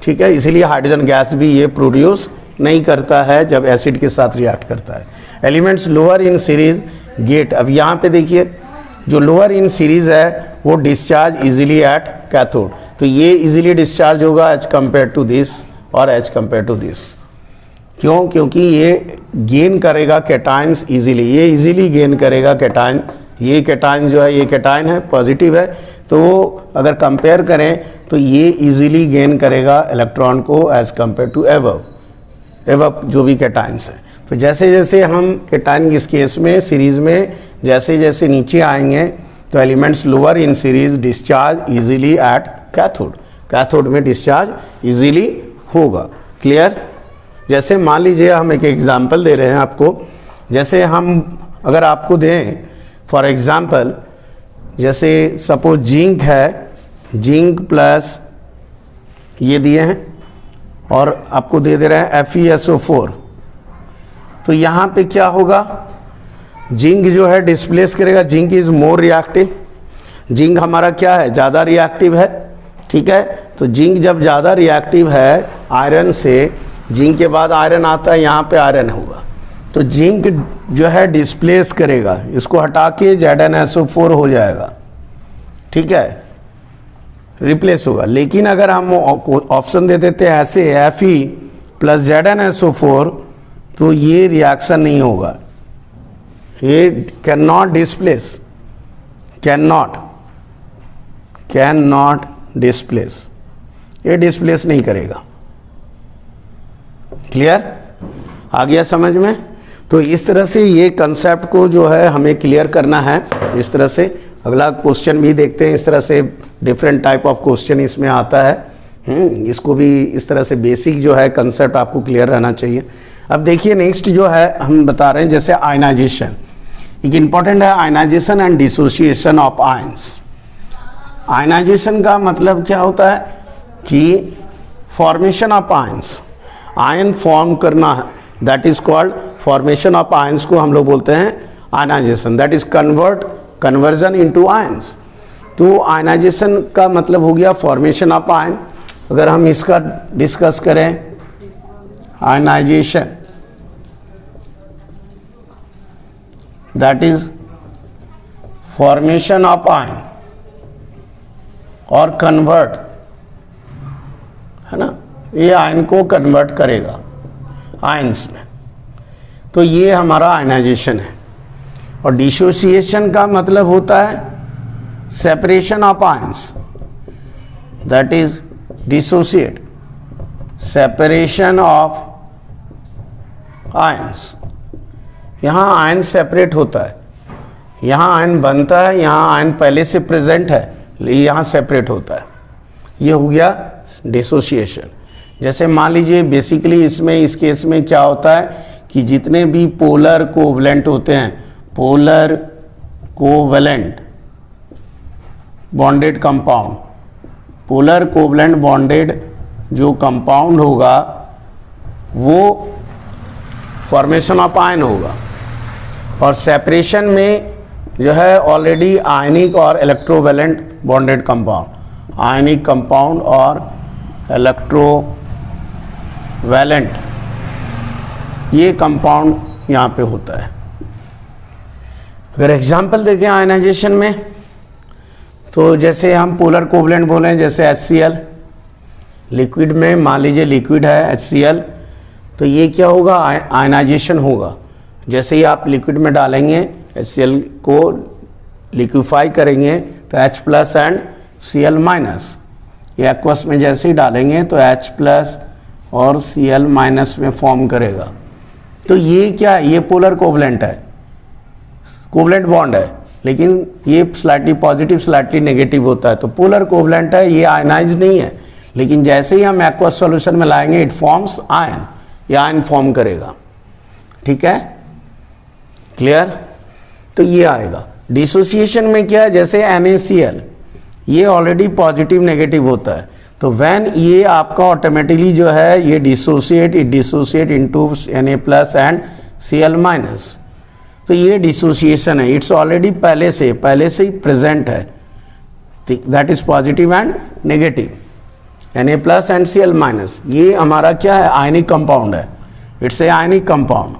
ठीक है, इसीलिए हाइड्रोजन गैस भी ये प्रोड्यूस नहीं करता है जब एसिड के साथ रिएक्ट करता है। Elements lower in series get, अब यहाँ पे देखिए जो लोअर इन सीरीज है वो डिस्चार्ज इजीली एट कैथोड, तो ये इजीली डिस्चार्ज होगा एज कंपेयर टू दिस और एज कंपेयर टू दिस। क्यों? क्योंकि ये गेन करेगा कैटाइंस इजीली, ये इजीली गेन करेगा कैटाइन। ये कैटाइन जो है, ये कैटाइन है, पॉजिटिव है, तो अगर कंपेयर करें तो ये इजीली गेन करेगा इलेक्ट्रॉन को एज कंपेयर टू एबव जो भी कैटाइंस है। तो जैसे जैसे हम कैटाइन इस केस में सीरीज में जैसे जैसे नीचे आएंगे तो elements lower in series discharge easily at cathode, cathode में डिस्चार्ज इजीली होगा। क्लियर? जैसे मान लीजिए हम एक एग्जांपल दे रहे हैं आपको, जैसे हम अगर आपको दें फॉर एग्जांपल, जैसे सपोज जिंक है, जिंक प्लस ये दिए हैं और आपको दे दे रहे हैं FeSO4, तो यहाँ पे क्या होगा, जिंक जो है डिस्प्लेस करेगा, zinc is more reactive, zinc हमारा क्या है, ज़्यादा रिएक्टिव है। ठीक है, तो जिंक जब ज़्यादा रिएक्टिव है आयरन से, जिंक के बाद आयरन आता है, यहाँ पे आयरन होगा, तो जिंक जो है डिस्प्लेस करेगा, इसको हटा के ZnSO4 हो जाएगा। ठीक है, रिप्लेस होगा। लेकिन अगर हम ऑप्शन दे देते हैं ऐसे Fe प्लस ZnSO4, तो ये रिएक्शन नहीं होगा, ये can not displace, can not displace, ये डिस्प्लेस नहीं करेगा। क्लियर? आ गया समझ में? तो इस तरह से ये कंसेप्ट को जो है हमें क्लियर करना है। इस तरह से अगला क्वेश्चन भी देखते हैं, इस तरह से डिफरेंट टाइप ऑफ क्वेश्चन इसमें आता है। इसको भी इस तरह से बेसिक जो है कंसेप्ट आपको क्लियर रहना चाहिए। अब देखिए नेक्स्ट जो है हम बता रहे हैं, जैसे आयनाइजेशन, एक इम्पॉर्टेंट है ionization and dissociation of ions. Ionization का मतलब क्या होता है कि formation of ions, ion form करना है, that is called formation of ions को हम लोग बोलते हैं ionization, that is conversion into ions. तो आयनाइजेशन का मतलब हो गया फॉर्मेशन ऑफ आयन। अगर हम इसका डिस्कस करें, ionization that is formation of ion और कन्वर्ट, है ना, ये आयन को कन्वर्ट करेगा आयंस में, तो ये हमारा आयनाइजेशन है। और डिसोसिएशन का मतलब होता है separation of ions, that is dissociate, separation of ions. यहाँ आयन सेपरेट होता है, यहाँ आयन बनता है, यहाँ आयन पहले से प्रेजेंट है, यहाँ सेपरेट होता है, ये हो गया डिसोसिएशन। जैसे मान लीजिए बेसिकली इसमें इस केस में क्या होता है कि जितने भी पोलर कोवलेंट होते हैं, polar covalent bonded compound, polar covalent bonded जो कंपाउंड होगा वो फॉर्मेशन ऑफ आयन होगा, और सेपरेशन में जो है ऑलरेडी आयनिक और electrovalent bonded compound, ionic compound और इलेक्ट्रोवेलेंट ये कंपाउंड यहाँ पे होता है। अगर एग्जांपल देखें आयनाइजेशन में, तो जैसे हम पोलर कोवेलेंट बोलें, जैसे HCl, लिक्विड में मान लीजिए लिक्विड है HCl, तो ये क्या होगा, आयनाइजेशन होगा। जैसे ही आप लिक्विड में डालेंगे HCl को लिक्विफाई करेंगे तो H plus and Cl minus, ये एक्वस में जैसे ही डालेंगे तो H प्लस और Cl माइनस में फॉर्म करेगा। तो ये क्या है, ये पोलर कोवेलेंट है, कोवेलेंट बॉन्ड है, लेकिन ये स्लाइटली पॉजिटिव स्लाइटली नेगेटिव होता है, तो पोलर कोवेलेंट है, ये आयनाइज नहीं है। लेकिन जैसे ही हम एक्वस सॉल्यूशन में लाएंगे इट फॉर्म्स आयन, ये आयन फॉर्म करेगा। ठीक है, क्लियर। तो ये आएगा। डिसोसिएशन में क्या है, जैसे NaCl, ये ऑलरेडी पॉजिटिव नेगेटिव होता है, तो व्हेन ये आपका ऑटोमेटिकली जो है ये dissociate into Na plus and Cl minus, तो ये डिसोसिएशन है, इट्स ऑलरेडी पहले से ही प्रेजेंट है, that is positive and negative, Na plus and Cl minus. ये हमारा क्या है, आयनिक कंपाउंड है, it's a ionic compound,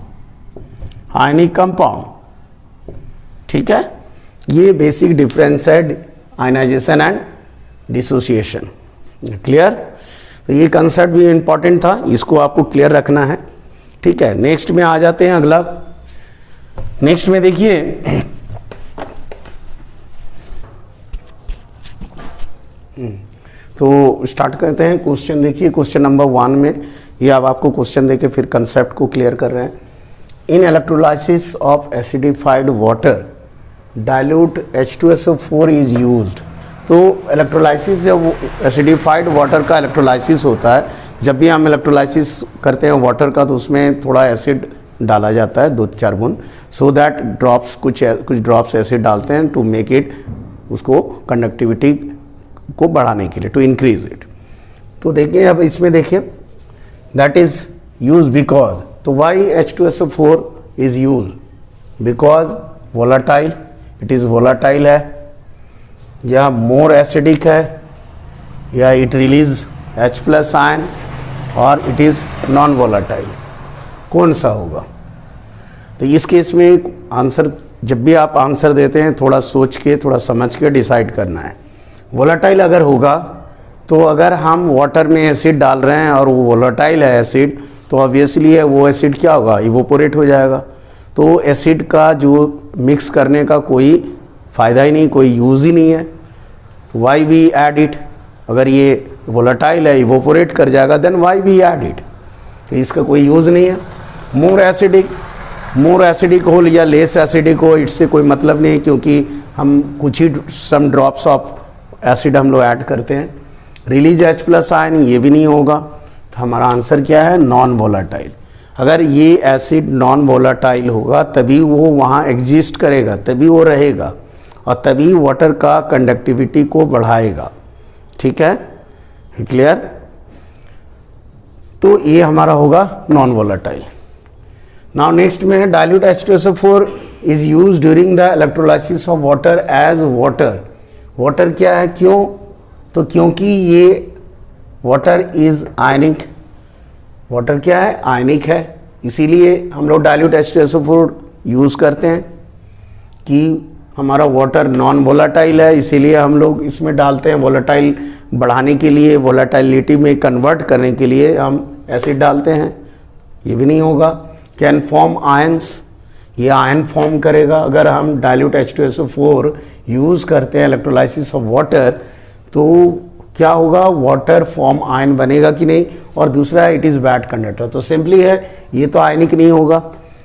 ionic compound. ठीक है, ये बेसिक डिफरेंस है आयनाइजेशन एंड डिसोसिएशन। क्लियर। तो ये कंसेप्ट भी इंपॉर्टेंट था, इसको आपको क्लियर रखना है। ठीक है, नेक्स्ट में आ जाते हैं। अगला नेक्स्ट में देखिए, तो स्टार्ट करते हैं। क्वेश्चन देखिए, क्वेश्चन नंबर 1 में ये अब आपको क्वेश्चन देके फिर कंसेप्ट को क्लियर कर रहे हैं। In electrolysis of acidified water dilute H2SO4 is used. तो इलेक्ट्रोलाइसिस, जब एसिडिफाइड वाटर का इलेक्ट्रोलाइसिस होता है, जब भी हम इलेक्ट्रोलाइसिस करते हैं वाटर का, तो उसमें थोड़ा एसिड डाला जाता है, 2-4 बूंद, सो दैट ड्रॉप्स कुछ ड्रॉप्स एसिड डालते हैं टू मेक इट, उसको कंडक्टिविटी को बढ़ाने के लिए, टू इंक्रीज इट। तो देखिए अब इसमें देखिए, दैट इज यूज बिकॉज, तो why H2SO4 is use, because volatile, it is volatile है, या मोर एसिडिक है, या it release H plus ion, और इट इज नॉन वोलाटाइल। कौन सा होगा? तो इस केस में आंसर, जब भी आप आंसर देते हैं थोड़ा सोच के, थोड़ा समझ के डिसाइड करना है। वोलाटाइल अगर होगा, तो अगर हम वाटर में एसिड डाल रहे हैं और वो वोलाटाइल है एसिड, तो ऑब्वियसली वो एसिड क्या होगा, इवोपोरेट हो जाएगा। तो एसिड का जो मिक्स करने का कोई फ़ायदा ही नहीं, कोई यूज़ ही नहीं है। तो वाई वी ऐड इट, अगर ये वोलाटाइल है, इवोपोरेट कर जाएगा, then why we add it, तो इसका कोई यूज़ नहीं है। मोर एसिडिक हो या लेस एसिडिक हो, इससे कोई मतलब नहीं है, क्योंकि हम कुछ ही सम ड्रॉप्स ऑफ एसिड हम लोग ऐड करते हैं। रिलीज H प्लस आयन, ये भी नहीं होगा। तो हमारा आंसर क्या है, नॉन वोलाटाइल। अगर ये एसिड नॉन वोलाटाइल होगा तभी वो वहाँ एग्जिस्ट करेगा, तभी वो रहेगा, और तभी वाटर का कंडक्टिविटी को बढ़ाएगा। ठीक है, क्लियर। तो ये हमारा होगा नॉन वोलाटाइल। नाउ नेक्स्ट में है, dilute H2SO4 is use during the electrolysis of water as water. Water क्या है, क्यों? तो क्योंकि ये वाटर इज आयनिक, वाटर क्या है, आयनिक है, इसीलिए हम लोग डाइल्यूट H2SO4 यूज़ करते हैं। कि हमारा वाटर नॉन वोलाटाइल है, इसीलिए हम लोग इसमें डालते हैं, वोलाटाइल बढ़ाने के लिए, वोलाटाइलिटी में कन्वर्ट करने के लिए हम एसिड डालते हैं। ये भी नहीं होगा। कैन फॉर्म आयंस, ये आयन फॉर्म करेगा। अगर हम डाइल्यूट H2SO4 यूज़ करते हैं इलेक्ट्रोलाइसिस ऑफ वाटर, तो क्या होगा, वाटर फॉर्म आयन बनेगा कि नहीं, और दूसरा इट इज़ बैड कंडक्टर। तो सिंपली है, ये तो आयनिक नहीं होगा,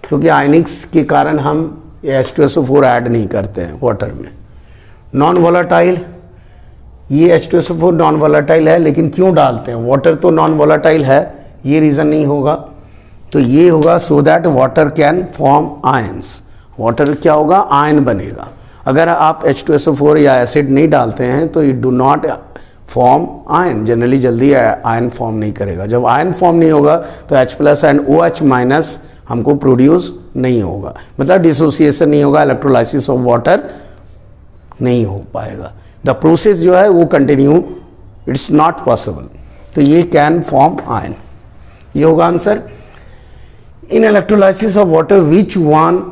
क्योंकि आयनिक्स के कारण हम H2SO4 ऐड नहीं करते हैं वाटर में। नॉन वोलाटाइल, ये H2SO4 नॉन वोलाटाइल है, लेकिन क्यों डालते हैं, वाटर तो नॉन वोलाटाइल है, ये रीज़न नहीं होगा। तो ये होगा so that water can form ions, water क्या होगा, आयन बनेगा। अगर आप H2SO4 या एसिड नहीं डालते हैं तो it do not form ion, generally जल्दी आयन फॉर्म नहीं करेगा। जब आयन फॉर्म नहीं होगा तो H+ एंड OH- हमको प्रोड्यूस नहीं होगा, मतलब डिसोसिएशन नहीं होगा, इलेक्ट्रोलाइसिस ऑफ वाटर नहीं हो पाएगा, द प्रोसेस जो है वो कंटिन्यू, इट्स नॉट पॉसिबल। तो ये कैन फॉर्म आयन, ये होगा answer. In electrolysis of water which one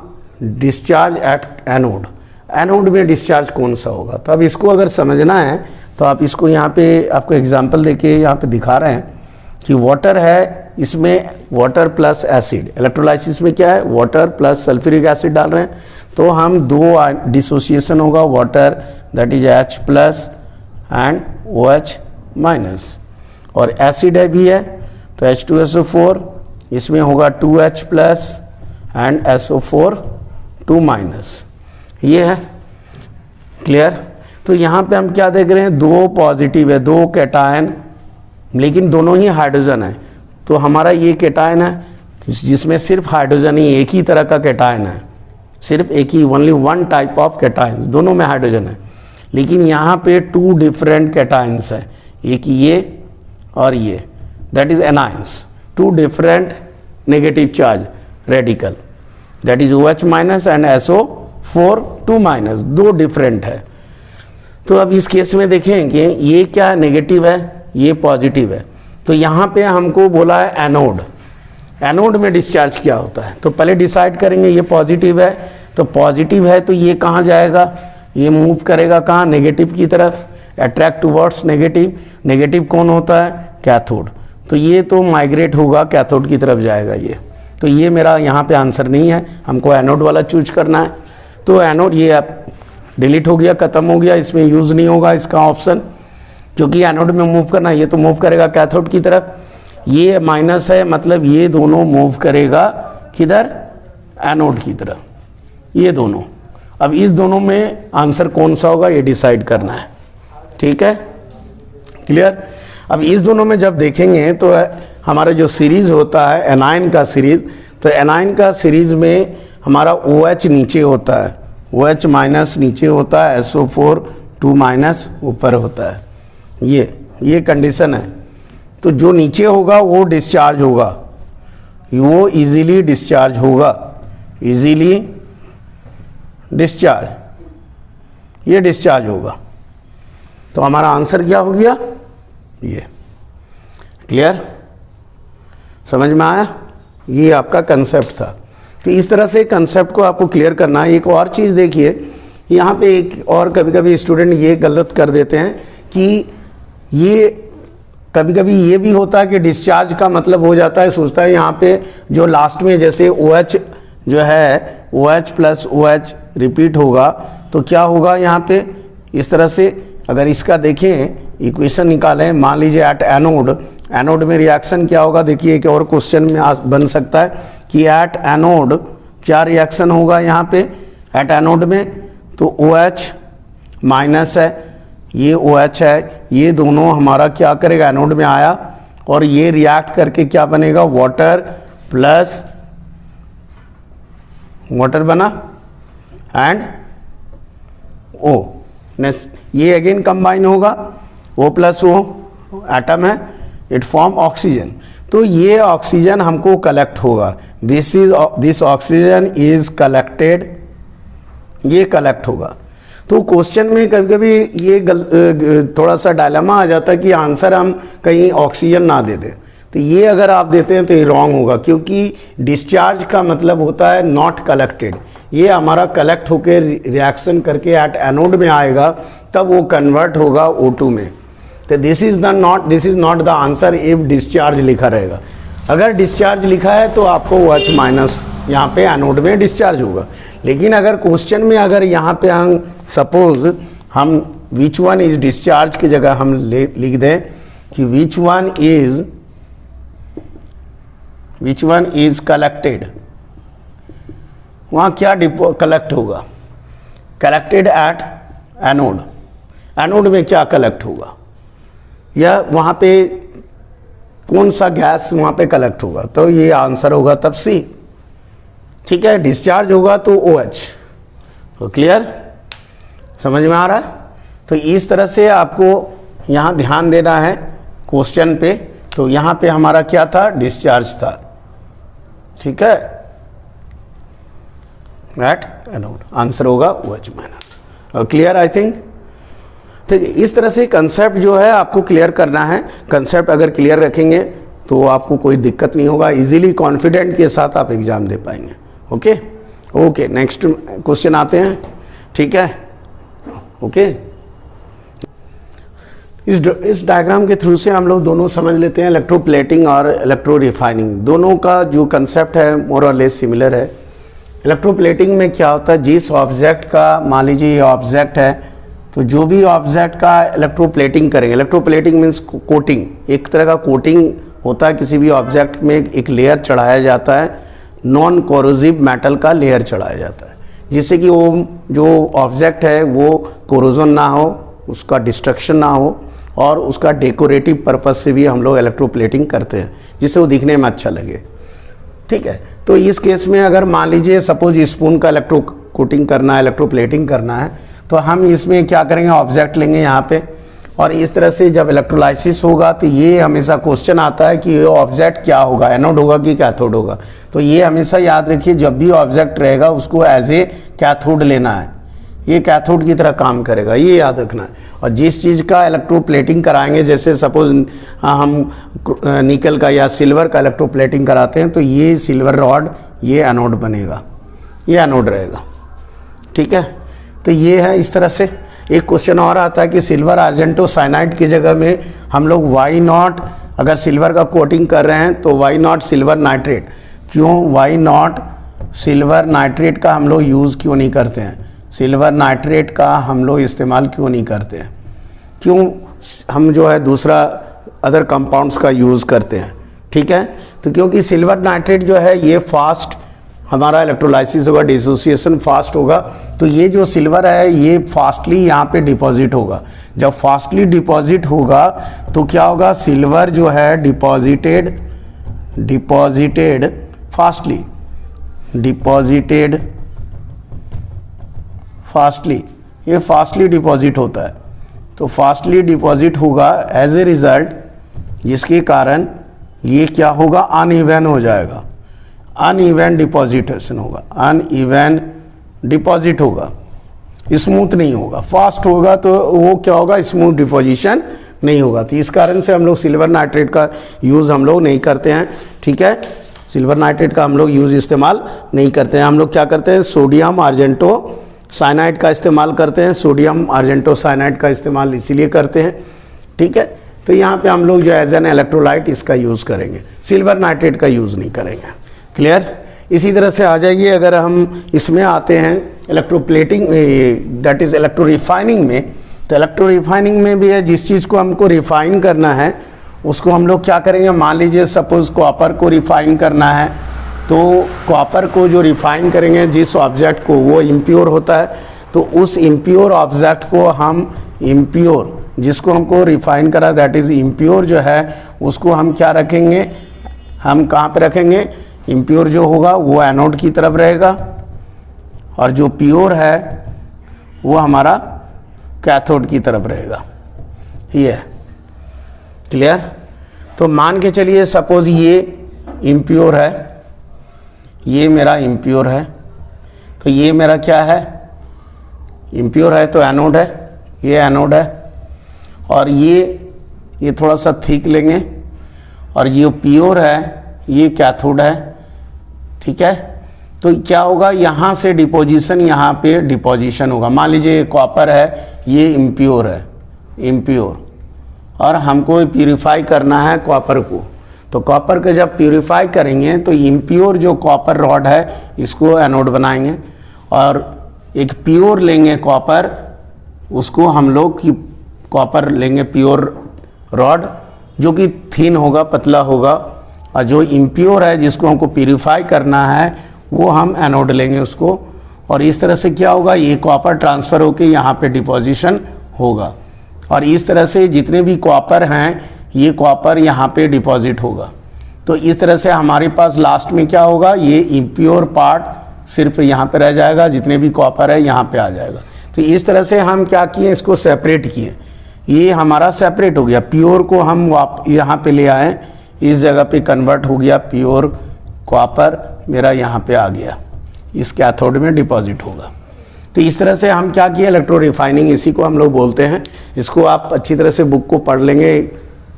discharge at anode, anode में डिस्चार्ज कौन सा होगा। तो अब इसको अगर समझना है तो आप इसको यहाँ पे आपको एग्जांपल देके यहाँ पे दिखा रहे हैं कि वाटर है, इसमें वाटर प्लस एसिड, इलेक्ट्रोलाइसिस में क्या है, वाटर प्लस सल्फ्यूरिक एसिड डाल रहे हैं, तो हम दो डिसोसिएशन होगा, water that is H+ and OH-, और एसिड है भी है तो H2SO4, इसमें होगा 2H+ एंड SO4 2-, ये है क्लियर। तो यहाँ पे हम क्या देख रहे हैं, दो पॉजिटिव है, दो कैटायन, लेकिन दोनों ही हाइड्रोजन है। तो हमारा ये कैटायन है जिसमें सिर्फ हाइड्रोजन ही, एक ही तरह का कैटायन है, सिर्फ एक ही, only one type of cation, दोनों में हाइड्रोजन है। लेकिन यहाँ पे टू डिफरेंट कैटायंस है, एक ये और ये, that is anions, two different negative charge radical, that is OH- and SO4 2-, दो डिफरेंट है। तो अब इस केस में देखें कि ये क्या नेगेटिव है, ये पॉजिटिव है, तो यहाँ पे हमको बोला है एनोड, एनोड में डिस्चार्ज क्या होता है। तो पहले डिसाइड करेंगे, ये पॉजिटिव है, तो पॉजिटिव है तो ये कहाँ जाएगा, ये मूव करेगा कहाँ, नेगेटिव की तरफ, अट्रैक्ट टुवर्ड्स नेगेटिव। नेगेटिव कौन होता है, कैथोड, तो ये तो माइग्रेट होगा कैथोड की तरफ जाएगा ये। तो ये मेरा यहाँ पे आंसर नहीं है, हमको एनोड वाला चूज करना है। तो एनोड ये अब डिलीट हो गया, खत्म हो गया, इसमें यूज़ नहीं होगा इसका ऑप्शन, क्योंकि एनोड में मूव करना, ये तो मूव करेगा कैथोड की तरफ, ये माइनस है, मतलब ये दोनों मूव करेगा किधर, एनोड की तरफ, ये दोनों। अब इस दोनों में आंसर कौन सा होगा ये डिसाइड करना है, ठीक है, क्लियर। अब इस दोनों में जब देखेंगे तो हमारा जो सीरीज होता है एनायन का सीरीज, तो एनायन का सीरीज में हमारा OH नीचे होता है, OH- नीचे होता है, SO4 2- ऊपर होता है, ये कंडीशन है। तो जो नीचे होगा वो डिस्चार्ज होगा, वो इजीली डिस्चार्ज होगा, इजीली डिस्चार्ज, ये डिस्चार्ज होगा। तो हमारा आंसर क्या हो गया, ये क्लियर, समझ में आया, ये आपका कंसेप्ट था। तो इस तरह से कंसेप्ट को आपको क्लियर करना है। एक और चीज़ देखिए, यहाँ पे एक और कभी कभी स्टूडेंट ये गलत कर देते हैं कि ये कभी कभी ये भी होता है कि डिस्चार्ज का मतलब हो जाता है, सोचता है यहाँ पे जो लास्ट में जैसे OH जो है OH+ OH रिपीट होगा तो क्या होगा यहाँ पे, इस तरह से अगर इसका देखें इक्वेशन निकालें, मान लीजिए एट एनोड, एनोड में रिएक्शन क्या होगा, देखिए एक और क्वेश्चन में बन सकता है कि एट एनोड क्या रिएक्शन होगा यहाँ पे, एट एनोड में तो OH- है, ये OH है, ये दोनों हमारा क्या करेगा, एनोड में आया और ये रिएक्ट करके क्या बनेगा, वाटर प्लस वाटर बना एंड O, ये अगेन कंबाइन होगा, O+ O एटम है, इट फॉर्म ऑक्सीजन। तो ये ऑक्सीजन हमको कलेक्ट होगा, दिस ऑक्सीजन इज कलेक्टेड, ये कलेक्ट होगा। तो क्वेश्चन में कभी कभी ये थोड़ा सा डायलेमा आ जाता है कि आंसर हम कहीं ऑक्सीजन ना दे दें, तो ये अगर आप देते हैं तो ये रॉन्ग होगा, क्योंकि डिस्चार्ज का मतलब होता है नॉट कलेक्टेड, ये हमारा कलेक्ट होकर रिएक्शन करके एट एनोड में आएगा, तब वो कन्वर्ट होगा O2 में। तो this is not the answer if discharge लिखा रहेगा। अगर डिस्चार्ज लिखा है तो आपको OH- यहाँ पे एनोड में डिस्चार्ज होगा। लेकिन अगर क्वेश्चन में अगर यहाँ पे हम सपोज हम विच वन इज डिस्चार्ज की जगह हम लिख दें कि विच वन इज कलेक्टेड, वहाँ क्या कलेक्ट होगा, कलेक्टेड एट एनोड, एनोड में क्या कलेक्ट होगा, या वहाँ पे कौन सा गैस वहाँ पे कलेक्ट होगा, तो ये आंसर होगा तब C, ठीक है। डिस्चार्ज होगा तो OH, तो क्लियर, समझ में आ रहा है? तो इस तरह से आपको यहाँ ध्यान देना है क्वेश्चन पे। तो यहाँ पे हमारा क्या था, डिस्चार्ज था, ठीक है, एट एनोड, आंसर होगा OH minus. Clear I think? तो इस तरह से कंसेप्ट जो है आपको क्लियर करना है। कंसेप्ट अगर क्लियर रखेंगे तो आपको कोई दिक्कत नहीं होगा, इजीली कॉन्फिडेंट के साथ आप एग्जाम दे पाएंगे। ओके ओके, नेक्स्ट क्वेश्चन आते हैं, ठीक है। ओके, इस डायग्राम के थ्रू से हम लोग दोनों समझ लेते हैं, इलेक्ट्रोप्लेटिंग और इलेक्ट्रो रिफाइनिंग, दोनों का जो कंसेप्ट है मोर और लेस सिमिलर है। इलेक्ट्रोप्लेटिंग में क्या होता है, जिस ऑब्जेक्ट का, मान लीजिए ये ऑब्जेक्ट है, तो जो भी ऑब्जेक्ट का इलेक्ट्रोप्लेटिंग करेंगे, इलेक्ट्रोप्लेटिंग मीन्स कोटिंग, एक तरह का कोटिंग होता है, किसी भी ऑब्जेक्ट में एक लेयर चढ़ाया जाता है, नॉन कोरोसिव मेटल का लेयर चढ़ाया जाता है, जिससे कि वो जो ऑब्जेक्ट है वो कोरोजन ना हो, उसका डिस्ट्रक्शन ना हो, और उसका डेकोरेटिव पर्पस से भी हम लोग इलेक्ट्रोप्लेटिंग करते हैं, जिससे वो दिखने में अच्छा लगे, ठीक है। तो इस केस में अगर मान लीजिए सपोज स्पून का इलेक्ट्रो कोटिंग करना है, इलेक्ट्रोप्लेटिंग करना है, तो हम इसमें क्या करेंगे, ऑब्जेक्ट लेंगे यहाँ पे, और इस तरह से जब इलेक्ट्रोलाइसिस होगा तो ये हमेशा क्वेश्चन आता है कि ये ऑब्जेक्ट क्या होगा, एनोड होगा कि कैथोड होगा। तो ये हमेशा याद रखिए, जब भी ऑब्जेक्ट रहेगा उसको एज ए कैथोड लेना है, ये कैथोड की तरह काम करेगा, ये याद रखना है। और जिस चीज़ का इलेक्ट्रोप्लेटिंग कराएंगे, जैसे सपोज हम निकल का या सिल्वर का इलेक्ट्रोप्लेटिंग कराते हैं, तो ये सिल्वर रॉड, ये एनोड बनेगा, ये एनोड रहेगा, ठीक है। तो ये है इस तरह से। एक क्वेश्चन और आता है कि सिल्वर आर्जेंटो साइनाइड की जगह में हम लोग वाई नॉट, अगर सिल्वर का कोटिंग कर रहे हैं तो वाई नॉट सिल्वर नाइट्रेट, क्यों वाई नॉट सिल्वर नाइट्रेट का हम लोग यूज़ क्यों नहीं करते हैं, सिल्वर नाइट्रेट का हम लोग इस्तेमाल क्यों नहीं करते हैं, क्यों हम जो है दूसरा अदर कंपाउंड्स का यूज़ करते हैं, ठीक है। तो क्योंकि सिल्वर नाइट्रेट जो है ये फास्ट हमारा इलेक्ट्रोलाइसिस होगा, डिसोसिएशन फास्ट होगा, तो ये जो सिल्वर है ये फास्टली यहाँ पे डिपॉजिट होगा। जब फास्टली डिपॉजिट होगा तो क्या होगा, सिल्वर जो है डिपॉजिटेड फास्टली, ये फास्टली डिपॉजिट होता है, तो फास्टली डिपॉजिट होगा, एज ए रिजल्ट जिसके कारण ये क्या होगा, अनइवन हो जाएगा, अनइवन डिपॉजिटेशन होगा, अनइवन डिपॉजिट होगा, स्मूथ नहीं होगा। फास्ट होगा तो वो क्या होगा, स्मूथ डिपोजिशन नहीं होगा। तो इस कारण से हम लोग सिल्वर नाइट्रेट का यूज़ हम लोग नहीं करते हैं, ठीक है। सिल्वर नाइट्रेट का हम लोग यूज़ इस्तेमाल नहीं करते हैं। हम लोग क्या करते हैं, सोडियम आर्जेंटो साइनाइड का इस्तेमाल करते हैं। सोडियम आर्जेंटो साइनाइड का इस्तेमाल इसीलिए करते हैं, ठीक है। तो यहाँ पे हम लोग जो एज एन इलेक्ट्रोलाइट इसका यूज़ करेंगे, सिल्वर नाइट्रेट का यूज़ नहीं करेंगे। क्लियर? इसी तरह से आ जाइए, अगर हम इसमें आते हैं electroplating, that is electro refining में, तो इलेक्ट्रो रिफाइनिंग में भी है, जिस चीज़ को हमको रिफाइन करना है उसको हम लोग क्या करेंगे, मान लीजिए सपोज कॉपर को रिफाइन करना है, तो कॉपर को जो रिफाइन करेंगे जिस ऑब्जेक्ट को, वो इम्प्योर होता है, तो उस इम्प्योर ऑब्जेक्ट को हम इम्प्योर, जिसको हमको रिफाइन करा दैट इज़ इम्प्योर जो है, उसको हम क्या रखेंगे, हम कहाँ पे रखेंगे, इम्प्योर जो होगा वो एनोड की तरफ रहेगा, और जो प्योर है वो हमारा कैथोड की तरफ रहेगा। ये है क्लियर? तो मान के चलिए सपोज ये इम्प्योर है, ये मेरा इम्प्योर है, तो ये मेरा क्या है, इम्प्योर है तो एनोड है, ये एनोड है, और ये थोड़ा सा थिक लेंगे, और ये प्योर है ये कैथोड है, ठीक है। तो क्या होगा, यहाँ से डिपोजिशन, यहाँ पे डिपोजिशन होगा। मान लीजिए कॉपर है, ये इम्प्योर है, इम्प्योर, और हमको प्यूरिफाई करना है कॉपर को, तो कॉपर को जब प्यूरिफाई करेंगे तो इम्प्योर जो कॉपर रॉड है इसको एनोड बनाएंगे, और एक प्योर लेंगे कॉपर, उसको हम लोग की कॉपर लेंगे प्योर रॉड जो कि थिन होगा, पतला होगा, और जो इम्प्योर है जिसको हमको प्यूरिफाई करना है वो हम एनोड लेंगे उसको, और इस तरह से क्या होगा, ये कॉपर ट्रांसफ़र होकर यहाँ पे डिपोजिशन होगा, और इस तरह से जितने भी कॉपर हैं ये कॉपर यहाँ पे डिपॉजिट होगा। तो इस तरह से हमारे पास लास्ट में क्या होगा, ये इम्प्योर पार्ट सिर्फ यहाँ पे रह जाएगा, जितने भी कॉपर है यहाँ पे आ जाएगा। तो इस तरह से हम क्या किए, इसको सेपरेट किए। ये हमारा सेपरेट हो गया, प्योर को हम यहाँ पे ले आए, इस जगह पे कन्वर्ट हो गया, प्योर कॉपर मेरा यहाँ पे आ गया, इस कैथोड में डिपॉजिट होगा। तो इस तरह से हम क्या किए, इलेक्ट्रो रिफाइनिंग इसी को हम लोग बोलते हैं। इसको आप अच्छी तरह से बुक को पढ़ लेंगे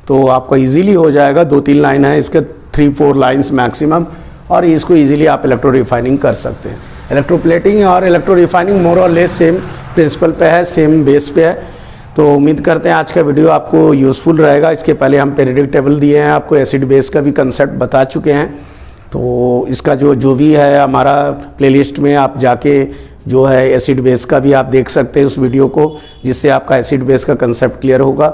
तो आपको इजीली हो जाएगा। 2-3 लाइन है इसके, 3-4 लाइन्स मैक्सिमम, और इसको इजीली आप इलेक्ट्रो रिफाइनिंग कर सकते हैं। इलेक्ट्रोप्लेटिंग और इलेक्ट्रो रिफाइनिंग मोर और लेस सेम प्रिंसिपल पे है, सेम बेस पे है। तो उम्मीद करते हैं आज का वीडियो आपको यूज़फुल रहेगा। इसके पहले हम पीरियडिक टेबल दिए हैं, आपको एसिड बेस का भी कंसेप्ट बता चुके हैं। तो इसका जो भी है हमारा प्लेलिस्ट में आप जाके जो है एसिड बेस का भी आप देख सकते हैं उस वीडियो को, जिससे आपका एसिड बेस का कंसेप्ट क्लियर होगा।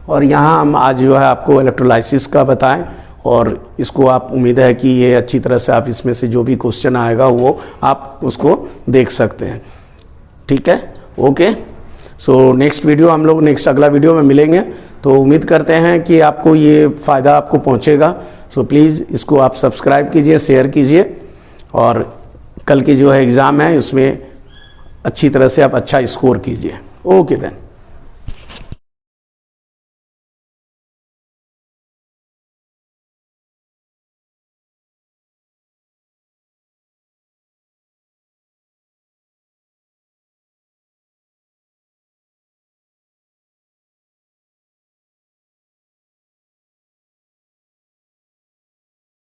और यहाँ हम आज जो है आपको इलेक्ट्रोलाइसिस का बताएं, और इसको आप उम्मीद है कि ये अच्छी तरह से आप इसमें से जो भी क्वेश्चन आएगा वो आप उसको देख सकते हैं। ठीक है, ओके। सो नेक्स्ट वीडियो हम लोग अगला वीडियो में मिलेंगे। तो उम्मीद करते हैं कि आपको ये फ़ायदा आपको पहुंचेगा। सो प्लीज़ इसको आप सब्सक्राइब कीजिए, शेयर कीजिए, और कल की जो है एग्ज़ाम है उसमें अच्छी तरह से आप अच्छा स्कोर कीजिए। Okay then.